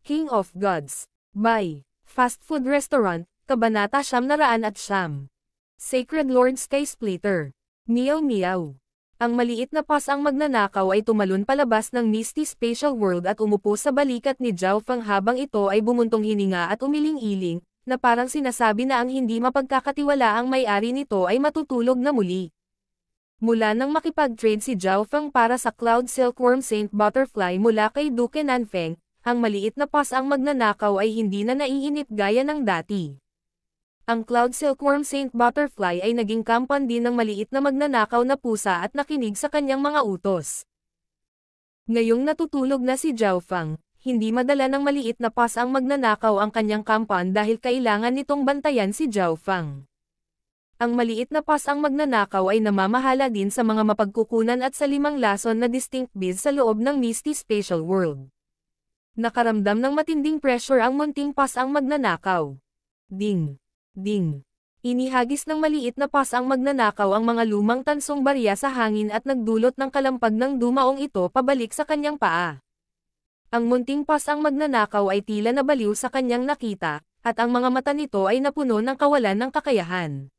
King of Gods. By Fast Food Restaurant, Kabanata 909. Sacred Lord Sky Splitter. Meow Meow. Ang maliit na pas ang magnanakaw ay tumalon palabas ng Misty Spatial World at umupo sa balikat ni Zhao Feng habang ito ay bumuntong hininga at umiling-iling, na parang sinasabi na ang hindi mapagkakatiwalaang may-ari nito ay matutulog na muli. Mula nang makipag-trade si Zhao Feng para sa Cloud Silkworm Saint Butterfly mula kay Duke Nanfeng, ang maliit na pas ang magnanakaw ay hindi na naiinip gaya ng dati. Ang Cloud Silkworm Saint Butterfly ay naging kampan din ng maliit na magnanakaw na pusa at nakinig sa kanyang mga utos. Ngayong natutulog na si Zhao Feng, hindi madala ng maliit na pas ang magnanakaw ang kanyang kampan dahil kailangan nitong bantayan si Zhao Feng. Ang maliit na pas ang magnanakaw ay namamahala din sa mga mapagkukunan at sa 5 lason na distinct bees sa loob ng Misty Spatial World. Nakaramdam ng matinding pressure ang munting pas ang magnanakaw. Ding! Ding! Inihagis ng maliit na pas ang magnanakaw ang mga lumang tansong barya sa hangin at nagdulot ng kalampag ng dumaong ito pabalik sa kanyang paa. Ang munting pas ang magnanakaw ay tila nabaliw sa kanyang nakita, at ang mga mata nito ay napuno ng kawalan ng kakayahan.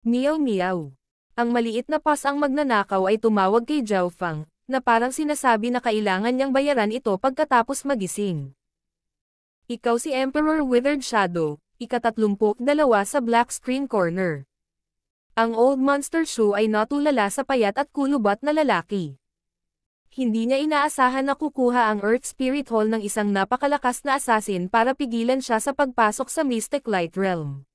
Meow Meow. Ang maliit na pas ang magnanakaw ay tumawag kay Zhao Feng, na parang sinasabi na kailangan niyang bayaran ito pagkatapos magising. Ikaw si Emperor Withered Shadow, ika-32 sa black screen corner. Ang Old Monster Shoe ay natulala sa payat at kulubat na lalaki. Hindi niya inaasahan na kukuha ang Earth Spirit Hall ng isang napakalakas na assassin para pigilan siya sa pagpasok sa Mystic Light Realm.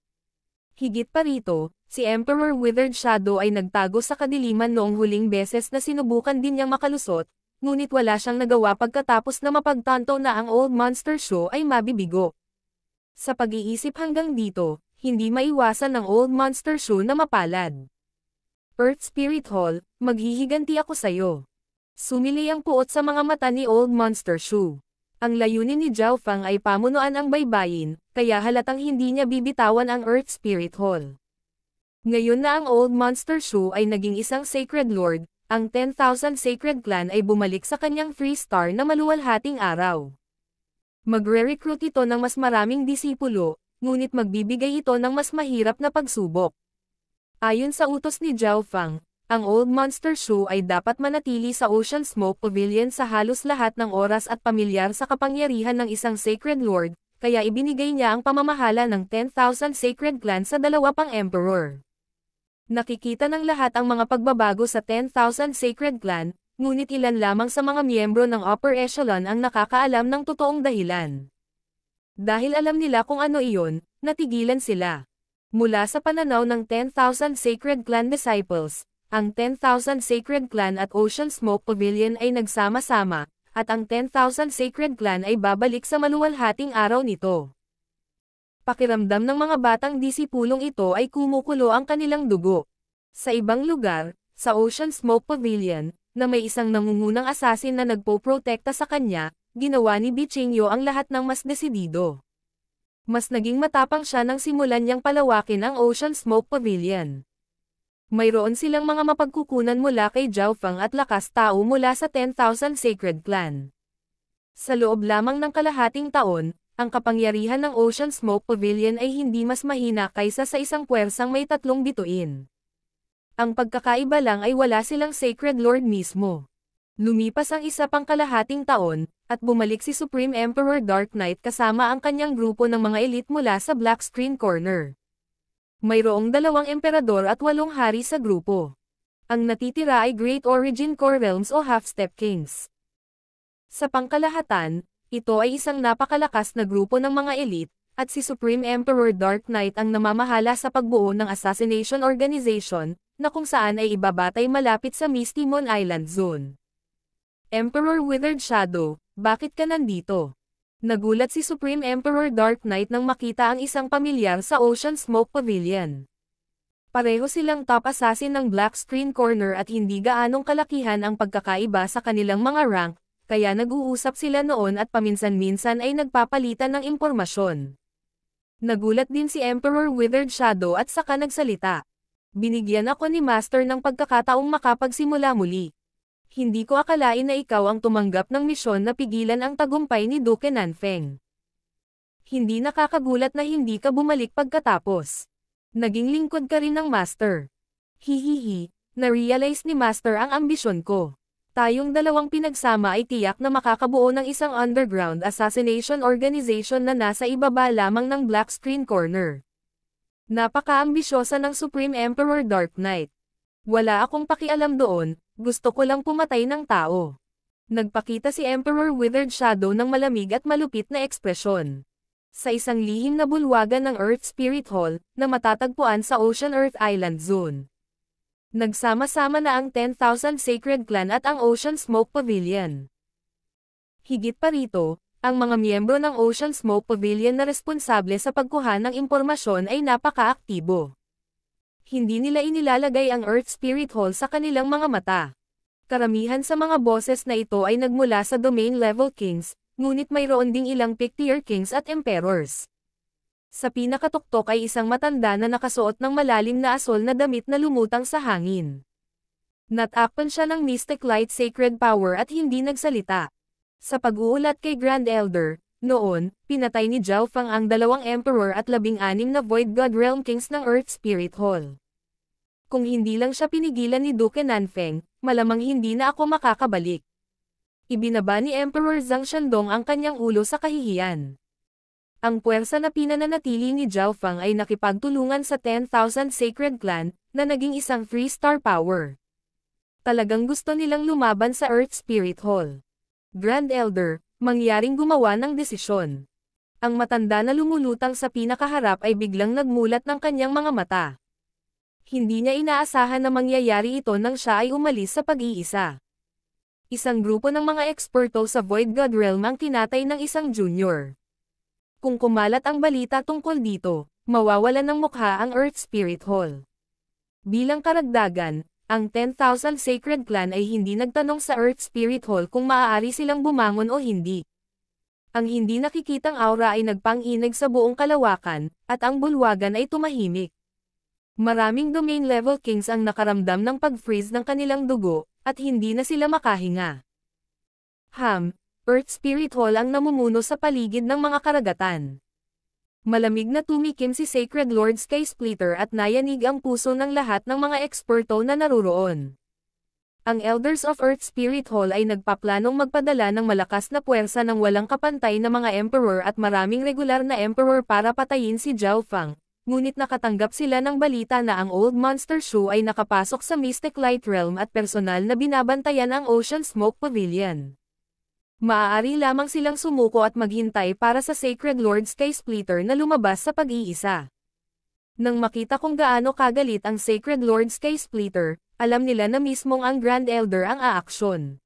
Higit pa rito, si Emperor Withered Shadow ay nagtago sa kadiliman noong huling beses na sinubukan din niyang makalusot, ngunit wala siyang nagawa pagkatapos na mapagtanto na ang Old Monster Shoe ay mabibigo. Sa pag-iisip hanggang dito, hindi maiwasan ng Old Monster Shoe na mapalad. Earth Spirit Hall, maghihiganti ako sa'yo. Sumili ang puot sa mga mata ni Old Monster Shoe. Ang layunin ni Zhao Feng ay pamunuan ang baybayin, kaya halatang hindi niya bibitawan ang Earth Spirit Hall. Ngayon na ang Old Monster Shoe ay naging isang Sacred Lord, ang 10,000 Sacred Clan ay bumalik sa kanyang 3-star na maluwalhating araw. Magre-recruit ito ng mas maraming disipulo, ngunit magbibigay ito ng mas mahirap na pagsubok. Ayon sa utos ni Zhao Feng, ang Old Monster Shoe ay dapat manatili sa Ocean Smoke Pavilion sa halos lahat ng oras at pamilyar sa kapangyarihan ng isang Sacred Lord, kaya ibinigay niya ang pamamahala ng 10,000 Sacred Clan sa 2 pang Emperor. Nakikita ng lahat ang mga pagbabago sa 10,000 Sacred Clan, ngunit ilan lamang sa mga miyembro ng upper echelon ang nakakaalam ng totoong dahilan. Dahil alam nila kung ano iyon, natigilan sila. Mula sa pananaw ng 10,000 Sacred Clan Disciples, ang 10,000 Sacred Clan at Ocean Smoke Pavilion ay nagsama-sama, at ang 10,000 Sacred Clan ay babalik sa maluwalhating araw nito. Pakiramdam ng mga batang disipulong ito ay kumukulo ang kanilang dugo. Sa ibang lugar, sa Ocean Smoke Pavilion, na may isang nangungunang assassin na nagpoprotekta sa kanya, ginawa ni Bichingyo ang lahat ng mas desidido. Mas naging matapang siya nang simulan niyang palawakin ang Ocean Smoke Pavilion. Mayroon silang mga mapagkukunan mula kay Zhao Feng at lakas tao mula sa 10,000 Sacred Clan. Sa loob lamang ng kalahating taon, ang kapangyarihan ng Ocean Smoke Pavilion ay hindi mas mahina kaysa sa isang puwersang may 3 bituin. Ang pagkakaiba lang ay wala silang Sacred Lord mismo. Lumipas ang isa pang kalahating taon, at bumalik si Supreme Emperor Dark Knight kasama ang kanyang grupo ng mga elite mula sa Black Screen Corner. Mayroong 2 emperador at 8 hari sa grupo. Ang natitira ay Great Origin Core Realms o Half-Step Kings. Sa pangkalahatan, ito ay isang napakalakas na grupo ng mga elite, at si Supreme Emperor Dark Knight ang namamahala sa pagbuo ng Assassination Organization, na kung saan ay ibabatay malapit sa Misty Moon Island Zone. Emperor Withered Shadow, bakit ka nandito? Nagulat si Supreme Emperor Dark Knight nang makita ang isang pamilyar sa Ocean Smoke Pavilion. Pareho silang top assassin ng Black Screen Corner at hindi gaanong kalakihan ang pagkakaiba sa kanilang mga rank, kaya nag-uusap sila noon at paminsan-minsan ay nagpapalitan ng impormasyon. Nagulat din si Emperor Withered Shadow at saka nagsalita. Binigyan ako ni Master ng pagkakataong makapagsimula muli. Hindi ko akalain na ikaw ang tumanggap ng misyon na pigilan ang tagumpay ni Duke Nanfeng. Hindi nakakagulat na hindi ka bumalik pagkatapos. Naging lingkod ka rin ng Master. Hihihi, na-realize ni Master ang ambisyon ko. Tayong dalawang pinagsama ay tiyak na makakabuo ng isang underground assassination organization na nasa ibaba lamang ng Black Screen Corner. Napaka-ambisyosa ng Supreme Emperor Dark Knight. Wala akong pakialam doon, gusto ko lang pumatay ng tao. Nagpakita si Emperor Withered Shadow ng malamig at malupit na ekspresyon. Sa isang lihim na bulwagan ng Earth Spirit Hall, na matatagpuan sa Ocean Earth Island Zone. Nagsama-sama na ang 10,000 Sacred Clan at ang Ocean Smoke Pavilion. Higit pa rito, ang mga miyembro ng Ocean Smoke Pavilion na responsable sa pagkuha ng impormasyon ay napaka-aktibo. Hindi nila inilalagay ang Earth Spirit Hall sa kanilang mga mata. Karamihan sa mga boses na ito ay nagmula sa Domain Level Kings, ngunit mayroon ding ilang Pick-tier Kings at Emperors. Sa pinakatuktok ay isang matanda na nakasuot ng malalim na asol na damit na lumutang sa hangin. Natakpan siya ng Mystic Light Sacred Power at hindi nagsalita. Sa pag-uulat kay Grand Elder, noon, pinatay ni Zhao Fang ang 2 Emperor at 16 na Void God Realm Kings ng Earth Spirit Hall. Kung hindi lang siya pinigilan ni Duke Nanfeng, malamang hindi na ako makakabalik. Ibinaba ni Emperor Zhang Shandong ang kanyang ulo sa kahihiyan. Ang puwersa na pinananatili ni Zhao Fang ay nakipagtulungan sa 10,000 Sacred Clan, na naging isang 3-star power. Talagang gusto nilang lumaban sa Earth Spirit Hall. Grand Elder, mangyaring gumawa ng desisyon. Ang matanda na lumulutang sa pinakaharap ay biglang nagmulat ng kanyang mga mata. Hindi niya inaasahan na mangyayari ito nang siya ay umalis sa pag-iisa. Isang grupo ng mga eksperto sa Void God Realm ang kinatay ng isang junior. Kung kumalat ang balita tungkol dito, mawawalan ng mukha ang Earth Spirit Hall. Bilang karagdagan, ang 10,000 Sacred Clan ay hindi nagtanong sa Earth Spirit Hall kung maaari silang bumangon o hindi. Ang hindi nakikitang aura ay nagpang-inig sa buong kalawakan, at ang bulwagan ay tumahimik. Maraming domain-level kings ang nakaramdam ng pag-freeze ng kanilang dugo, at hindi na sila makahinga. Earth Spirit Hall ang namumuno sa paligid ng mga karagatan. Malamig na tumikim si Sacred Lord Sky Splitter at nayanig ang puso ng lahat ng mga eksperto na naruroon. Ang Elders of Earth Spirit Hall ay nagpaplanong magpadala ng malakas na puwersa ng walang kapantay na mga Emperor at maraming regular na Emperor para patayin si Zhao Fang, ngunit nakatanggap sila ng balita na ang Old Monster Shoe ay nakapasok sa Mystic Light Realm at personal na binabantayan ang Ocean Smoke Pavilion. Maaari lamang silang sumuko at maghintay para sa Sacred Lord Sky Splitter na lumabas sa pag-iisa. Nang makita kung gaano kagalit ang Sacred Lord Sky Splitter, alam nila na mismong ang Grand Elder ang aaksyon.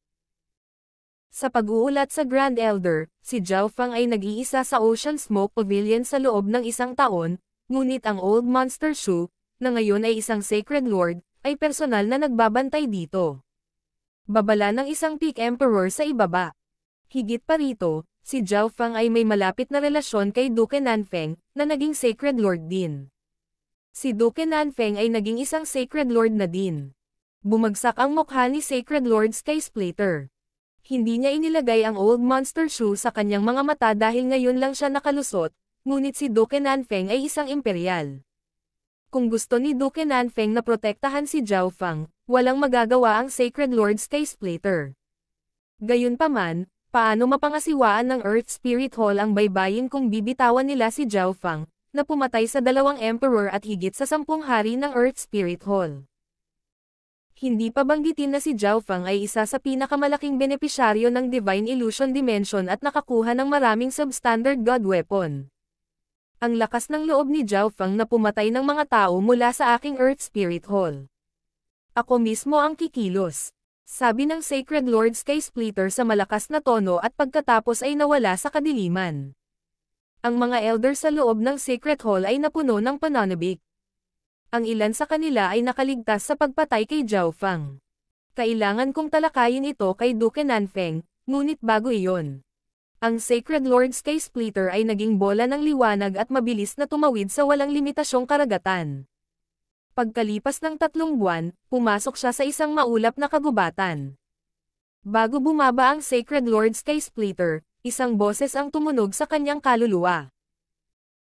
Sa pag-uulat sa Grand Elder, si Zhao Fang ay nag-iisa sa Ocean Smoke Pavilion sa loob ng 1 taon, ngunit ang Old Monster Shoe, na ngayon ay isang Sacred Lord, ay personal na nagbabantay dito. Babala ng isang Peak Emperor sa ibaba. Higit pa rito, si Zhao Fang ay may malapit na relasyon kay Duke Nanfeng, na naging Sacred Lord din. Si Duke Nanfeng ay naging isang Sacred Lord na din. Bumagsak ang mukha ni Sacred Lord Sky Splitter. Hindi niya inilagay ang Old Monster Shoe sa kanyang mga mata dahil ngayon lang siya nakalusot, ngunit si Duke Nanfeng ay isang imperial. Kung gusto ni Duke Nanfeng na protektahan si Zhao Fang, walang magagawa ang Sacred Lord Sky Splitter. Gayunpaman, paano mapangasiwaan ng Earth Spirit Hall ang baybayin kung bibitawan nila si Zhao Fang, na pumatay sa 2 Emperor at higit sa 10 hari ng Earth Spirit Hall? Hindi pa banggitin na si Zhao Fang ay isa sa pinakamalaking benepisyaryo ng Divine Illusion Dimension at nakakuha ng maraming substandard God Weapon. Ang lakas ng loob ni Zhao Fang na pumatay ng mga tao mula sa aking Earth Spirit Hall. Ako mismo ang kikilos. Sabi ng Sacred Lord Sky Splitter sa malakas na tono at pagkatapos ay nawala sa kadiliman. Ang mga elder sa loob ng Sacred Hall ay napuno ng pananabik. Ang ilan sa kanila ay nakaligtas sa pagpatay kay Zhao Fang. Kailangan kong talakayin ito kay Duke Nanfeng, ngunit bago iyon. Ang Sacred Lord Sky Splitter ay naging bola ng liwanag at mabilis na tumawid sa walang limitasyong karagatan. Pagkalipas ng 3 buwan, pumasok siya sa isang maulap na kagubatan. Bago bumaba ang Sacred Lord Sky Splitter, isang boses ang tumunog sa kanyang kaluluwa.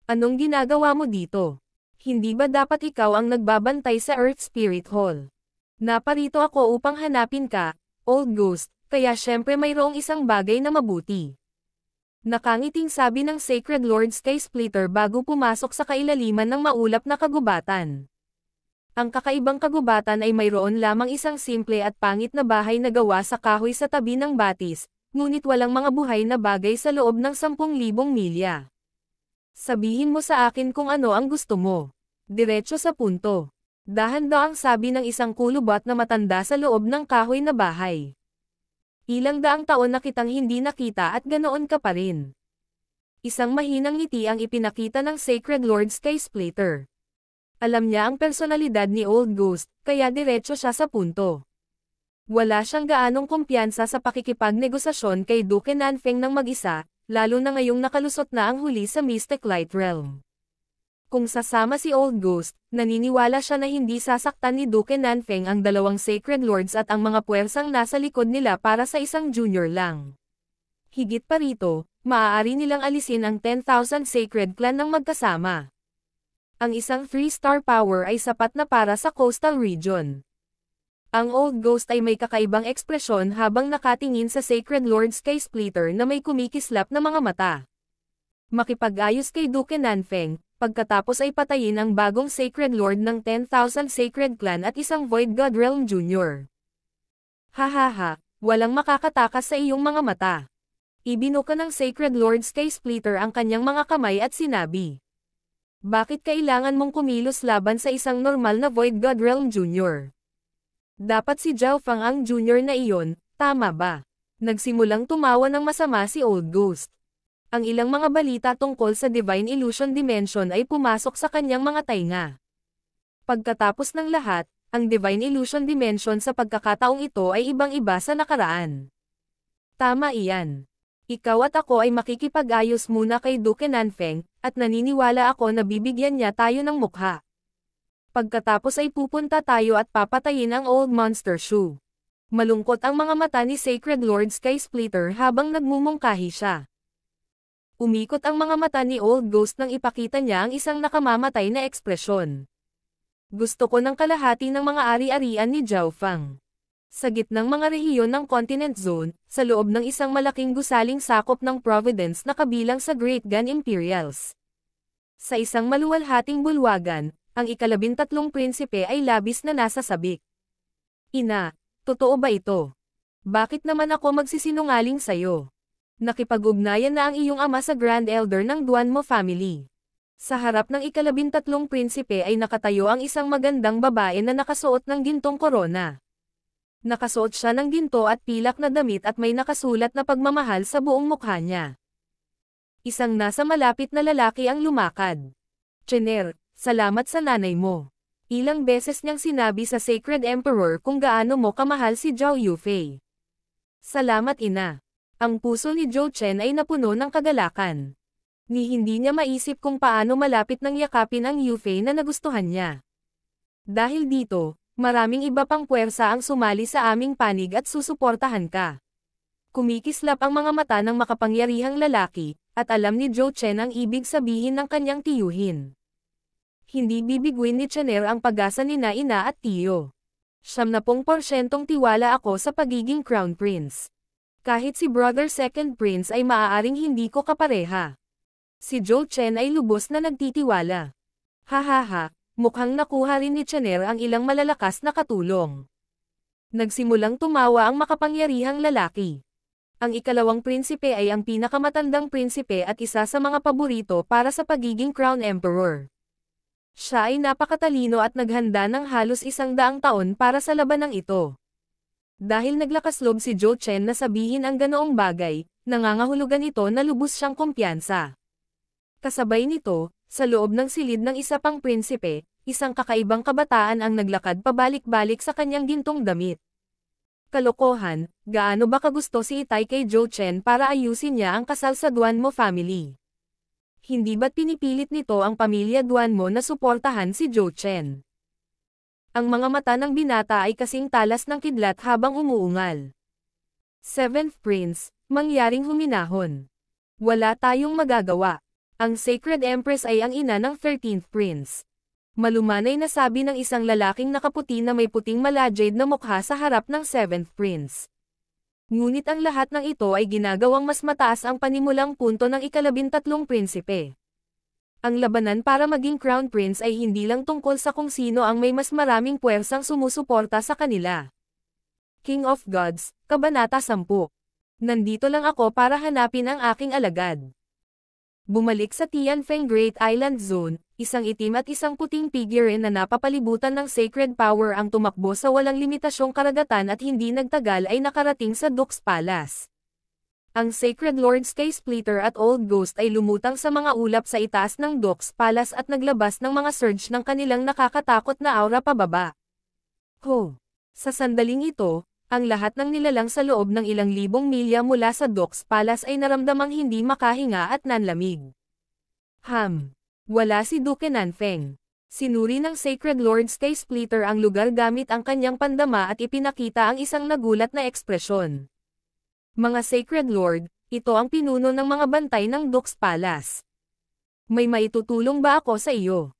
Anong ginagawa mo dito? Hindi ba dapat ikaw ang nagbabantay sa Earth Spirit Hall? Naparito ako upang hanapin ka, Old Ghost, kaya syempre mayroong isang bagay na mabuti. Nakangiting sabi ng Sacred Lord Sky Splitter bago pumasok sa kailaliman ng maulap na kagubatan. Ang kakaibang kagubatan ay mayroon lamang isang simple at pangit na bahay na gawa sa kahoy sa tabi ng batis, ngunit walang mga buhay na bagay sa loob ng 10,000 milya. Sabihin mo sa akin kung ano ang gusto mo. Diretso sa punto. Dahan-daang sabi ng isang kulubot na matanda sa loob ng kahoy na bahay. Ilang daang taon na kitang hindi nakita at ganoon ka pa rin. Isang mahinang ngiti ang ipinakita ng Sacred Lord Sky Splitter. Alam niya ang personalidad ni Old Ghost, kaya diretso siya sa punto. Wala siyang gaanong kumpiyansa sa pakikipagnegosasyon kay Duke Nanfeng ng mag-isa, lalo na ngayong nakalusot na ang huli sa Mystic Light Realm. Kung sasama si Old Ghost, naniniwala siya na hindi sasaktan ni Duke Nanfeng ang dalawang Sacred Lords at ang mga puwersang nasa likod nila para sa isang junior lang. Higit pa rito, maaari nilang alisin ang 10,000 Sacred Clan ng magkasama. Ang isang 3-star power ay sapat na para sa coastal region. Ang Old Ghost ay may kakaibang ekspresyon habang nakatingin sa Sacred Lord Sky Splitter na may kumikislap na mga mata. Makipag-ayos kay Duke Nanfeng, pagkatapos ay patayin ang bagong Sacred Lord ng 10,000 Sacred Clan at isang Void God Realm Jr. Hahaha, walang makakatakas sa iyong mga mata. Ibinuka ng Sacred Lord Sky Splitter ang kanyang mga kamay at sinabi. Bakit kailangan mong kumilos laban sa isang normal na Void God Realm Jr.? Dapat si Zhao Fang ang junior na iyon, tama ba? Nagsimulang tumawa ng masama si Old Ghost. Ang ilang mga balita tungkol sa Divine Illusion Dimension ay pumasok sa kanyang mga tainga. Pagkatapos ng lahat, ang Divine Illusion Dimension sa pagkakataong ito ay ibang-iba sa nakaraan. Tama iyan. Ikaw at ako ay makikipag-ayos muna kay Duke Nanfeng, at naniniwala ako na bibigyan niya tayo ng mukha. Pagkatapos ay pupunta tayo at papatayin ang Old Monster Shoe. Malungkot ang mga mata ni Sacred Lord Sky Splitter habang nagmumungkahi siya. Umikot ang mga mata ni Old Ghost nang ipakita niya ang isang nakamamatay na ekspresyon. Gusto ko ng kalahati ng mga ari-arian ni Zhao Fang. Sa gitnang mga rehiyon ng Continent Zone, sa loob ng isang malaking gusaling sakop ng Providence na kabilang sa Great Gun Imperials. Sa isang maluwalhating bulwagan, ang ika-13 prinsipe ay labis na nasa sabik. Ina, totoo ba ito? Bakit naman ako magsisinungaling sa'yo? Nakipag-ugnayan na ang iyong ama sa Grand Elder ng Duanmo family. Sa harap ng ika-13 prinsipe ay nakatayo ang isang magandang babae na nakasuot ng gintong korona. Nakasuot siya ng ginto at pilak na damit at may nakasulat na pagmamahal sa buong mukha niya. Isang nasa malapit na lalaki ang lumakad. Chener, salamat sa nanay mo. Ilang beses niyang sinabi sa Sacred Emperor kung gaano mo kamahal si Zhao Yufei. Salamat ina. Ang puso ni Zhou Chen ay napuno ng kagalakan. Hindi niya maisip kung paano malapit nang yakapin ang Yufei na nagustuhan niya. Dahil dito, maraming iba pang puwersa ang sumali sa aming panig at susuportahan ka. Kumikislap ang mga mata ng makapangyarihang lalaki, at alam ni Zhou Chen ang ibig sabihin ng kanyang tiyuhin. Hindi bibiguin ni Chener ang pag-asa ni ina at tiyo. 70% tiwala ako sa pagiging Crown Prince. Kahit si Brother Second Prince ay maaaring hindi ko kapareha. Si Zhou Chen ay lubos na nagtitiwala. Hahaha. Mukhang nakuha rin ni Chener ang ilang malalakas na katulong. Nagsimulang tumawa ang makapangyarihang lalaki. Ang ikalawang prinsipe ay ang pinakamatandang prinsipe at isa sa mga paborito para sa pagiging Crown Emperor. Siya ay napakatalino at naghanda ng halos 100 taon para sa labanang ito. Dahil naglakas loob si Zhou Chen na sabihin ang ganoong bagay, nangangahulugan ito na lubos siyang kumpiyansa. Kasabay nito, sa loob ng silid ng isa pang prinsipe, isang kakaibang kabataan ang naglakad pabalik-balik sa kanyang gintong damit. Kalokohan, gaano ba kagusto si Itay kay Zhou Chen para ayusin niya ang kasal sa Duanmo family? Hindi ba't pinipilit nito ang pamilya Duanmo na suportahan si Zhou Chen? Ang mga mata ng binata ay kasing talas ng kidlat habang umuungal. 7th Prince, mangyaring huminahon. Wala tayong magagawa. Ang Sacred Empress ay ang ina ng 13th Prince. Malumanay na sabi ng isang lalaking nakaputi na may puting malajade na mukha sa harap ng 7th Prince. Ngunit ang lahat ng ito ay ginagawang mas mataas ang panimulang punto ng ika-13 prinsipe. Ang labanan para maging Crown Prince ay hindi lang tungkol sa kung sino ang may mas maraming puwersang sumusuporta sa kanila. King of Gods, Kabanata 10. Nandito lang ako para hanapin ang aking alagad. Bumalik sa Tianfeng Great Island Zone, isang itim at isang puting figure na napapalibutan ng sacred power ang tumakbo sa walang limitasyong karagatan at hindi nagtagal ay nakarating sa Duke's Palace. Ang Sacred Lord Sky Splitter at Old Ghost ay lumutang sa mga ulap sa itaas ng Duke's Palace at naglabas ng mga surge ng kanilang nakakatakot na aura pababa. Sa sandaling ito, ang lahat ng nilalang sa loob ng ilang libong milya mula sa Duke's Palace ay naramdamang hindi makahinga at nanlamig. Wala si Duke Nanfeng. Sinuri ng Sacred Lord Sky Splitter ang lugar gamit ang kanyang pandama at ipinakita ang isang nagulat na ekspresyon. Mga Sacred Lord, ito ang pinuno ng mga bantay ng Duke's Palace. May maitutulong ba ako sa iyo?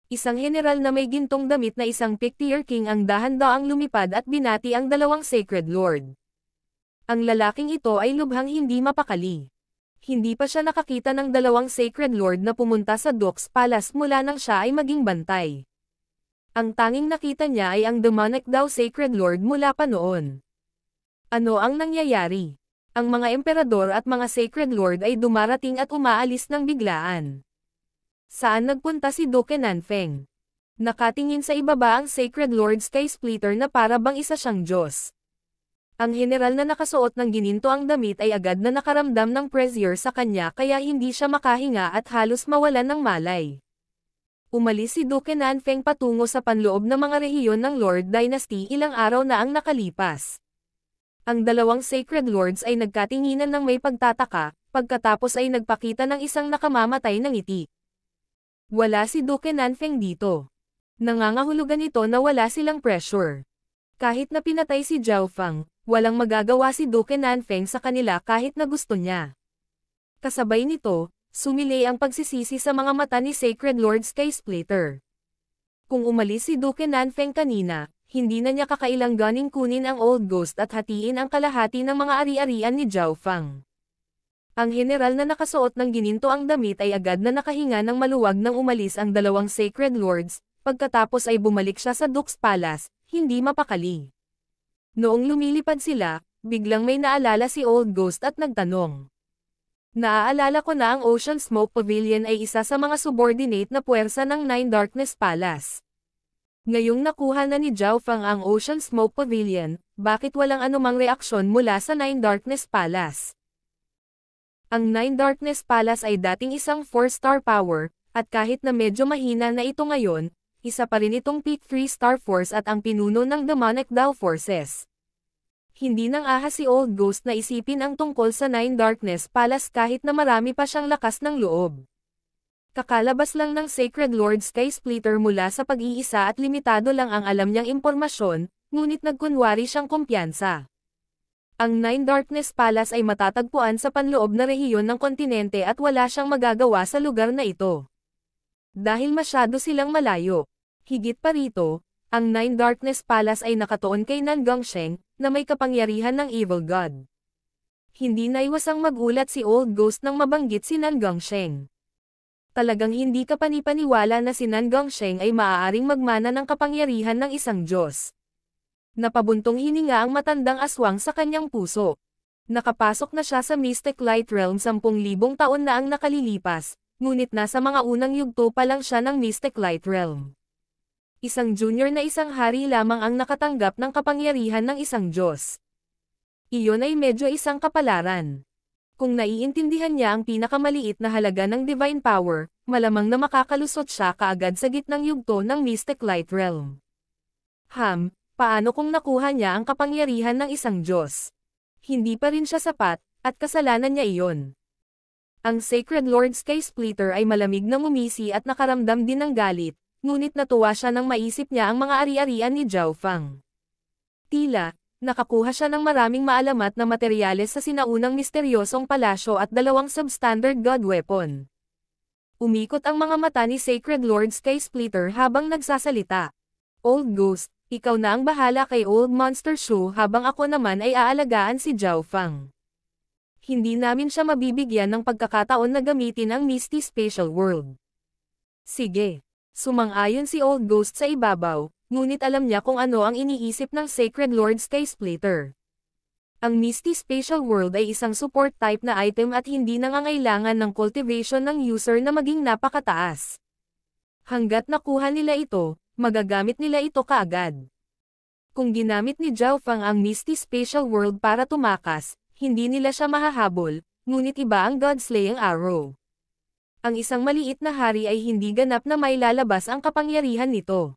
Isang general na may gintong damit na isang Pictier King ang dahan-daang lumipad at binati ang dalawang Sacred Lord. Ang lalaking ito ay lubhang hindi mapakali. Hindi pa siya nakakita ng dalawang Sacred Lord na pumunta sa Duke's Palace mula nang siya ay maging bantay. Ang tanging nakita niya ay ang demonic daw Sacred Lord mula pa noon. Ano ang nangyayari? Ang mga emperador at mga Sacred Lord ay dumarating at umaalis ng biglaan. Saan nagpunta si Duke Nanfeng? Nakatingin sa ibaba ang Sacred Lord Sky Splitter na para bang isa siyang Diyos. Ang general na nakasuot ng gininto ang damit ay agad na nakaramdam ng pressure sa kanya kaya hindi siya makahinga at halos mawalan ng malay. Umalis si Duke Nanfeng patungo sa panloob ng mga rehiyon ng Lord Dynasty ilang araw na ang nakalipas. Ang dalawang Sacred Lords ay nagkatinginan ng may pagtataka, pagkatapos ay nagpakita ng isang nakamamatay na ngiti. Wala si Duke Nanfeng dito. Nangangahulugan ito na wala silang pressure. Kahit na pinatay si Zhao Fang, walang magagawa si Duke Nanfeng sa kanila kahit na gusto niya. Kasabay nito, sumilay ang pagsisisi sa mga mata ni Sacred Lord Sky Splitter. Kung umalis si Duke Nanfeng kanina, hindi na niya kakailanganing kunin ang Old Ghost at hatiin ang kalahati ng mga ari-arian ni Zhao Fang. Ang general na nakasuot ng gininto ang damit ay agad na nakahinga ng maluwag nang umalis ang dalawang Sacred Lords, pagkatapos ay bumalik siya sa Duke's Palace, hindi mapakali. Noong lumilipad sila, biglang may naalala si Old Ghost at nagtanong. Naaalala ko na ang Ocean Smoke Pavilion ay isa sa mga subordinate na puwersa ng Nine Darkness Palace. Ngayong nakuha na ni Zhao Fang ang Ocean Smoke Pavilion, bakit walang anumang reaksyon mula sa Nine Darkness Palace? Ang Nine Darkness Palace ay dating isang 4-star power, at kahit na medyo mahina na ito ngayon, isa pa rin itong peak 3-star force at ang pinuno ng demonic Dao forces. Hindi nang ahas si Old Ghost na isipin ang tungkol sa Nine Darkness Palace kahit na marami pa siyang lakas ng loob. Kakalabas lang ng Sacred Lord Sky Splitter mula sa pag-iisa at limitado lang ang alam niyang impormasyon, ngunit nagkunwari siyang kumpiyansa. Ang Nine Darkness Palace ay matatagpuan sa panloob na rehiyon ng kontinente at wala siyang magagawa sa lugar na ito. Dahil masyado silang malayo. Higit pa rito, ang Nine Darkness Palace ay nakatuon kay Nan Gongsheng, na may kapangyarihan ng Evil God. Hindi naiwasang magulat si Old Ghost nang mabanggit si Nan Gongsheng. Talagang hindi ka panipaniwala na si Nan Gongsheng ay maaaring magmana ng kapangyarihan ng isang Diyos. Napabuntong hininga ang matandang aswang sa kanyang puso. Nakapasok na siya sa Mystic Light Realm 10,000 taon na ang nakalilipas, ngunit nasa mga unang yugto pa lang siya ng Mystic Light Realm. Isang junior na isang hari lamang ang nakatanggap ng kapangyarihan ng isang Diyos. Iyon ay medyo isang kapalaran. Kung naiintindihan niya ang pinakamaliit na halaga ng divine power, malamang na makakalusot siya kaagad sa gitnang yugto ng Mystic Light Realm. Paano kung nakuha niya ang kapangyarihan ng isang Diyos? Hindi pa rin siya sapat, at kasalanan niya iyon. Ang Sacred Lord Sky Splitter ay malamig na ngumisi at nakaramdam din ng galit, ngunit natuwa siya nang maisip niya ang mga ari-arian ni Zhao Fang. Tila, nakakuha siya ng maraming maalamat na materyales sa sinaunang misteryosong palasyo at 2 substandard god weapon. Umikot ang mga mata ni Sacred Lord Skysplitter habang nagsasalita. Old Ghost, ikaw na ang bahala kay Old Monster Shoe habang ako naman ay aalagaan si Zhao Fang. Hindi namin siya mabibigyan ng pagkakataon na gamitin ang Misty Spatial World. Sige. Sumang-ayon si Old Ghost sa ibabaw, ngunit alam niya kung ano ang iniisip ng Sacred Lord Skysplitter. Ang Misty Spatial World ay isang support type na item at hindi nangangailangan ng cultivation ng user na maging napakataas. Hanggat nakuha nila ito, magagamit nila ito kaagad. Kung ginamit ni Zhao Fang ang Misty Spatial World para tumakas, hindi nila siya mahahabol, ngunit iba ang God-slaying arrow. Ang isang maliit na hari ay hindi ganap na may lalabas ang kapangyarihan nito.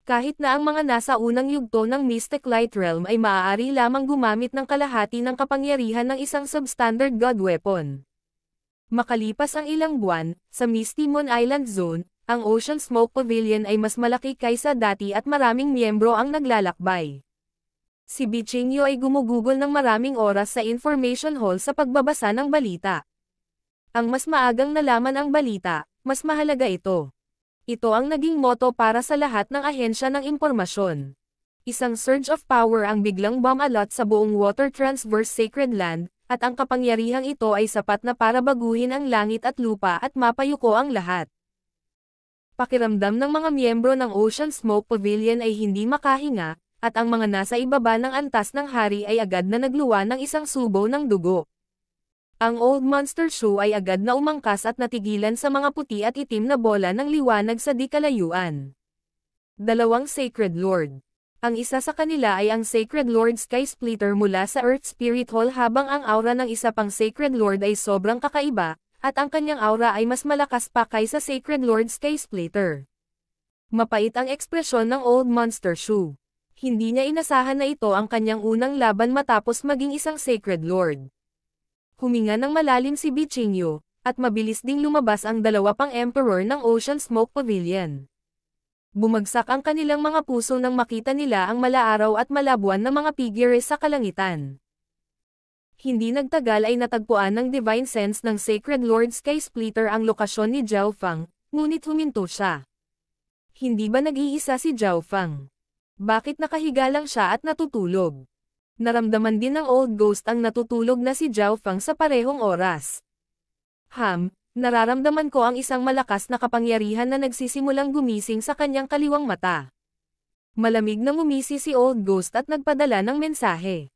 Kahit na ang mga nasa unang yugto ng Mystic Light Realm ay maaari lamang gumamit ng kalahati ng kapangyarihan ng isang substandard god weapon. Makalipas ang ilang buwan, sa Misty Moon Island Zone, ang Ocean Smoke Pavilion ay mas malaki kaysa dati at maraming miyembro ang naglalakbay. Si Bichinyo ay gumugugol ng maraming oras sa information hall sa pagbabasa ng balita. Ang mas maagang nalaman ang balita, mas mahalaga ito. Ito ang naging motto para sa lahat ng ahensya ng impormasyon. Isang surge of power ang biglang bumalot sa buong Water Transverse Sacred Land, at ang kapangyarihang ito ay sapat na para baguhin ang langit at lupa at mapayuko ang lahat. Pakiramdam ng mga miyembro ng Ocean Smoke Pavilion ay hindi makahinga, at ang mga nasa ibaba ng antas ng hari ay agad na nagluwa ng isang subo ng dugo. Ang Old Monster Shoe ay agad na umangkas at natigilan sa mga puti at itim na bola ng liwanag sa di kalayuan. 2 Sacred Lord. Ang isa sa kanila ay ang Sacred Lord Skysplitter mula sa Earth Spirit Hall habang ang aura ng isa pang Sacred Lord ay sobrang kakaiba, at ang kanyang aura ay mas malakas pa kaysa Sacred Lord Skysplitter. Mapait ang ekspresyon ng Old Monster Shoe. Hindi niya inasahan na ito ang kanyang unang laban matapos maging isang Sacred Lord. Huminga ng malalim si Bichinyo, at mabilis ding lumabas ang 2 pang Emperor ng Ocean Smoke Pavilion. Bumagsak ang kanilang mga puso nang makita nila ang malaaraw at malabuan na mga figures sa kalangitan. Hindi nagtagal ay natagpuan ng Divine Sense ng Sacred Lord Skysplitter ang lokasyon ni Zhao Fang, ngunit huminto siya. Hindi ba nag-iisa si Zhao Fang? Bakit nakahiga lang siya at natutulog? Naramdaman din ng Old Ghost ang natutulog na si Zhao Fang sa parehong oras. Nararamdaman ko ang isang malakas na kapangyarihan na nagsisimulang gumising sa kanyang kaliwang mata. Malamig na ngumisi si Old Ghost at nagpadala ng mensahe.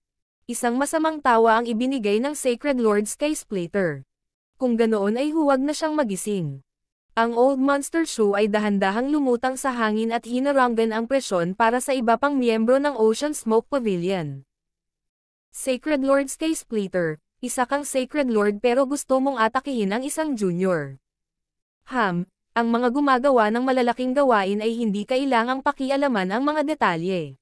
Isang masamang tawa ang ibinigay ng Sacred Lord Skysplitter. Kung ganoon ay huwag na siyang magising. Ang Old Monster Shoe ay dahan-dahang lumutang sa hangin at hinaranggan ang presyon para sa iba pang miyembro ng Ocean Smoke Pavilion. Sacred Lord Skysplitter, isa kang Sacred Lord pero gusto mong atakihin ang isang junior. Ang mga gumagawa ng malalaking gawain ay hindi kailangang pakialaman ang mga detalye.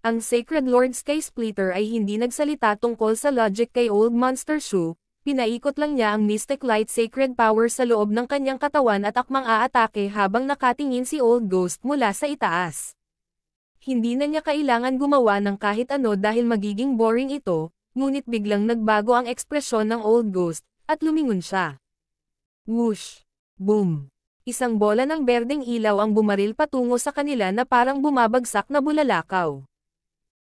Ang Sacred Lord Skysplitter ay hindi nagsalita tungkol sa logic kay Old Monster Shoe. Pinaikot lang niya ang Mystic Light Sacred Power sa loob ng kanyang katawan at akmang aatake habang nakatingin si Old Ghost mula sa itaas. Hindi na niya kailangan gumawa ng kahit ano dahil magiging boring ito, ngunit biglang nagbago ang ekspresyon ng Old Ghost, at lumingon siya. Whoosh! Boom! Isang bola ng berdeng ilaw ang bumaril patungo sa kanila na parang bumabagsak na bulalakaw.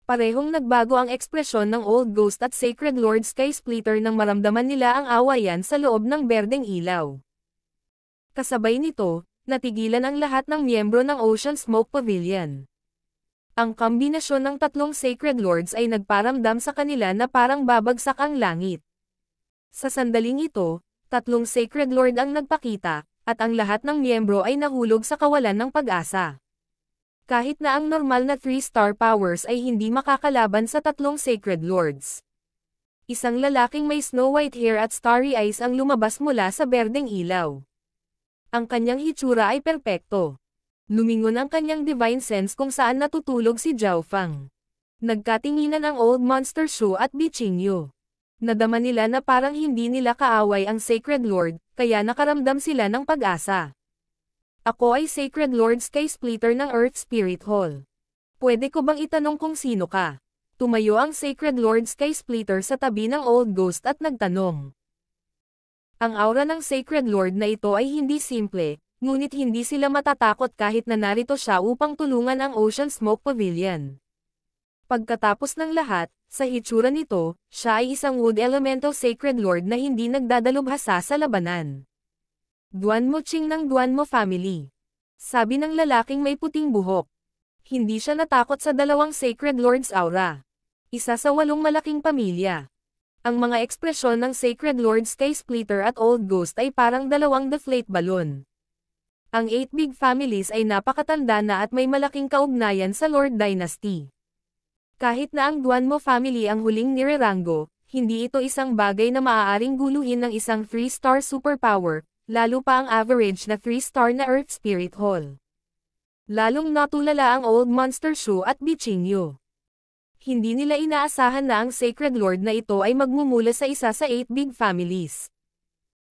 Parehong nagbago ang ekspresyon ng Old Ghost at Sacred Lord Skysplitter nang maramdaman nila ang awayan sa loob ng berdeng ilaw. Kasabay nito, natigilan ang lahat ng miyembro ng Ocean Smoke Pavilion. Ang kombinasyon ng 3 Sacred Lords ay nagparamdam sa kanila na parang babagsak ang langit. Sa sandaling ito, 3 Sacred Lord ang nagpakita, at ang lahat ng miyembro ay nahulog sa kawalan ng pag-asa. Kahit na ang normal na 3-star powers ay hindi makakalaban sa 3 Sacred Lords. Isang lalaking may snow white hair at starry eyes ang lumabas mula sa berdeng ilaw. Ang kanyang hitsura ay perpekto. Lumingon ang kanyang divine sense kung saan natutulog si Zhao Fang. Nagkatinginan ang Old Monster Shoe at Bichinyo. Nadama nila na parang hindi nila kaaway ang Sacred Lord, kaya nakaramdam sila ng pag-asa. Ako ay Sacred Lord Skysplitter ng Earth Spirit Hall. Pwede ko bang itanong kung sino ka? Tumayo ang Sacred Lord Sky Splitter sa tabi ng Old Ghost at nagtanong. Ang aura ng Sacred Lord na ito ay hindi simple, ngunit hindi sila matatakot kahit na narito siya upang tulungan ang Ocean Smoke Pavilion. Pagkatapos ng lahat, sa hitsura nito, siya ay isang Wood Elemental Sacred Lord na hindi nagdadalubhasa sa labanan. Duanmo Ching ng Duanmo family. Sabi ng lalaking may puting buhok. Hindi siya natakot sa dalawang Sacred Lord's aura. Isa sa 8 malaking pamilya. Ang mga ekspresyon ng Sacred Lord Sky Splitter at Old Ghost ay parang dalawang deflate balloon. Ang 8 big families ay napakatanda na at may malaking kaugnayan sa Lord Dynasty. Kahit na ang Duanmo family ang huling nirerango, hindi ito isang bagay na maaaring guluhin ng isang 3-star superpower, lalo pa ang average na 3-star na Earth Spirit Hall. Lalong natulala ang Old Monster Shu at Bichingyo. Hindi nila inaasahan na ang Sacred Lord na ito ay magmumula sa isa sa 8 big families.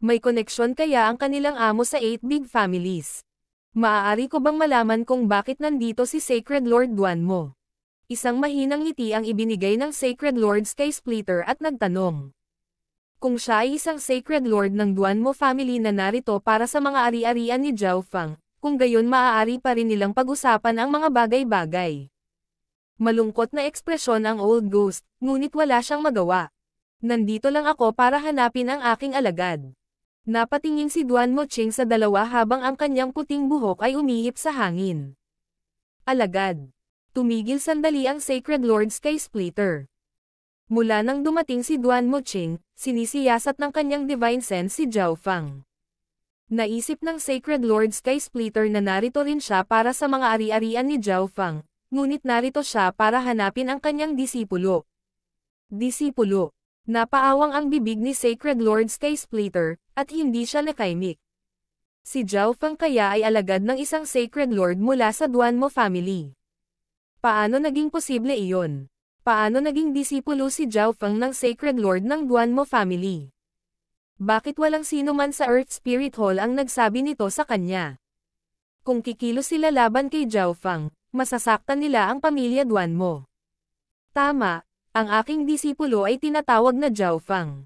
May koneksyon kaya ang kanilang amo sa 8 big families? Maaari ko bang malaman kung bakit nandito si Sacred Lord Duanmo? Isang mahinang ngiti ang ibinigay ng Sacred Lord Sky Splitter at nagtanong. Kung siya ay isang Sacred Lord ng Duanmo family na narito para sa mga ari-arian ni Zhao Fang, kung gayon maaari pa rin nilang pag-usapan ang mga bagay-bagay. Malungkot na ekspresyon ang Old Ghost, ngunit wala siyang magawa. Nandito lang ako para hanapin ang aking alagad. Napatingin si Duanmo Ching sa dalawa habang ang kanyang puting buhok ay umihip sa hangin. Alagad. Tumigil sandali ang Sacred Lord Sky Splitter. Mula nang dumating si Duanmo Ching, sinisiyasat ng kanyang Divine Sense si Zhao Fang. Naisip ng Sacred Lord Sky Splitter na narito rin siya para sa mga ari-arian ni Zhao Fang, ngunit narito siya para hanapin ang kanyang disipulo. Disipulo. Napaawang ang bibig ni Sacred Lord Sky Splitter, at hindi siya nakaimik. Si Zhao Fang kaya ay alagad ng isang Sacred Lord mula sa Duanmo family. Paano naging posible iyon? Paano naging disipulo si Zhao Fang ng Sacred Lord ng Duanmo family? Bakit walang sino man sa Earth Spirit Hall ang nagsabi nito sa kanya? Kung kikilos sila laban kay Zhao Fang, masasaktan nila ang pamilya Duanmo. Tama, ang aking disipulo ay tinatawag na Zhao Fang.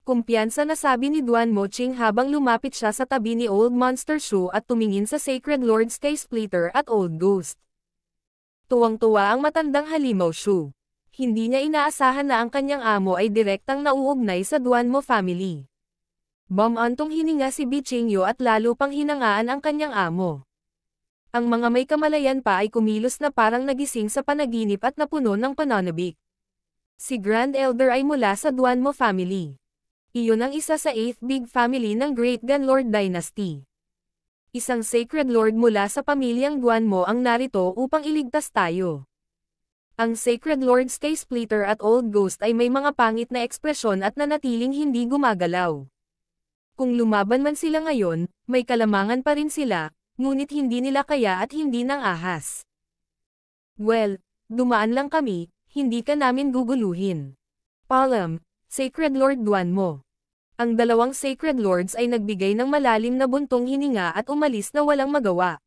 Kumpiyansa na sabi ni Duanmo Ching habang lumapit siya sa tabi ni Old Monster Shu at tumingin sa Sacred Lord Sky Splitter at Old Ghost. Tuwang-tuwa ang matandang halimaw Shu. Hindi niya inaasahan na ang kanyang amo ay direktang nauugnay sa Duanmo family. Bumantong hininga si Bichingyo at lalo pang hinangaan ang kanyang amo. Ang mga may kamalayan pa ay kumilos na parang nagising sa panaginip at napuno ng pananabik. Si Grand Elder ay mula sa Duanmo family. Iyon ang isa sa 8th big family ng Great Gun Lord Dynasty. Isang Sacred Lord mula sa pamilyang Duanmo ang narito upang iligtas tayo. Ang Sacred Lord Sky Splitter at Old Ghost ay may mga pangit na ekspresyon at nanatiling hindi gumagalaw. Kung lumaban man sila ngayon, may kalamangan pa rin sila, ngunit hindi nila kaya at hindi nang ahas. Well, dumaan lang kami, hindi ka namin guguluhin. Palam, Sacred Lord Duanmo. Ang dalawang Sacred Lords ay nagbigay ng malalim na buntong hininga at umalis na walang magawa.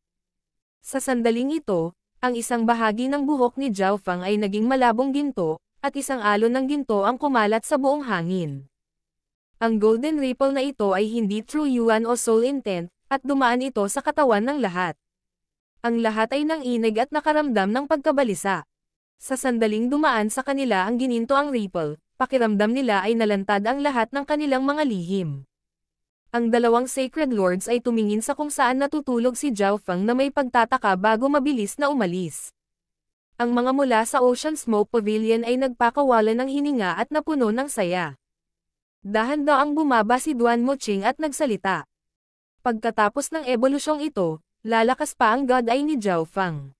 Sa sandaling ito, ang isang bahagi ng buhok ni Zhao Fang ay naging malabong ginto, at isang alon ng ginto ang kumalat sa buong hangin. Ang golden ripple na ito ay hindi true yuan o soul intent, at dumaan ito sa katawan ng lahat. Ang lahat ay nanginig at nakaramdam ng pagkabalisa. Sa sandaling dumaan sa kanila ang gininto ang ripple, pakiramdam nila ay nalantad ang lahat ng kanilang mga lihim. Ang dalawang Sacred Lords ay tumingin sa kung saan natutulog si Zhao Fang na may pagtataka bago mabilis na umalis. Ang mga mula sa Ocean Smoke Pavilion ay nagpakawala ng hininga at napuno ng saya. Dahan-daang bumaba si Duanmo Ching at nagsalita. Pagkatapos ng ebolusyong ito, lalakas pa ang God Eye ni Zhao Fang.